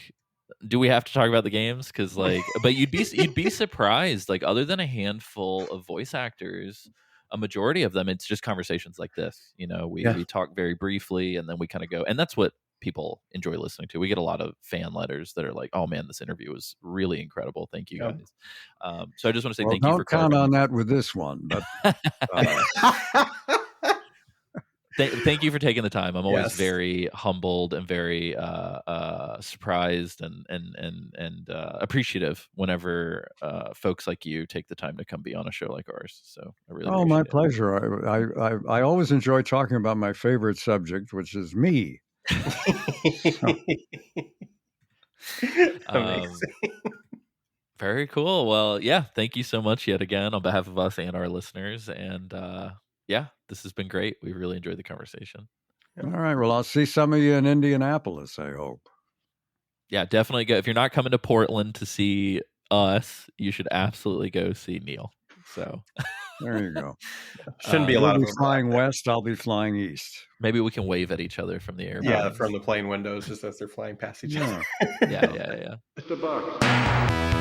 do we have to talk about the games? Because but you'd be surprised. Like, other than a handful of voice actors, a majority of them, it's just conversations like this. You know, we talk very briefly, and then we kind of go, and that's what people enjoy listening to. We get a lot of fan letters that are like, "Oh man, this interview was really incredible. Thank you guys." So I just want to say thank you for don't count on that with this one, but. Thank you for taking the time. I'm always very humbled and very surprised and appreciative whenever folks like you take the time to come be on a show like ours. So I really appreciate my it. pleasure. I always enjoy talking about my favorite subject, which is me. Amazing. Very cool. Well, yeah, thank you so much yet again on behalf of us and our listeners. And yeah, this has been great. We really enjoyed the conversation. All right. Well, I'll see some of you in Indianapolis, I hope. Yeah, definitely go. If you're not coming to Portland to see us, you should absolutely go see Neil. So there you go. Shouldn't be a lot of flying west. I'll be flying east. Maybe we can wave at each other from the air. Yeah, from the plane windows, just as they're flying past each other. Yeah. Mr. Buck.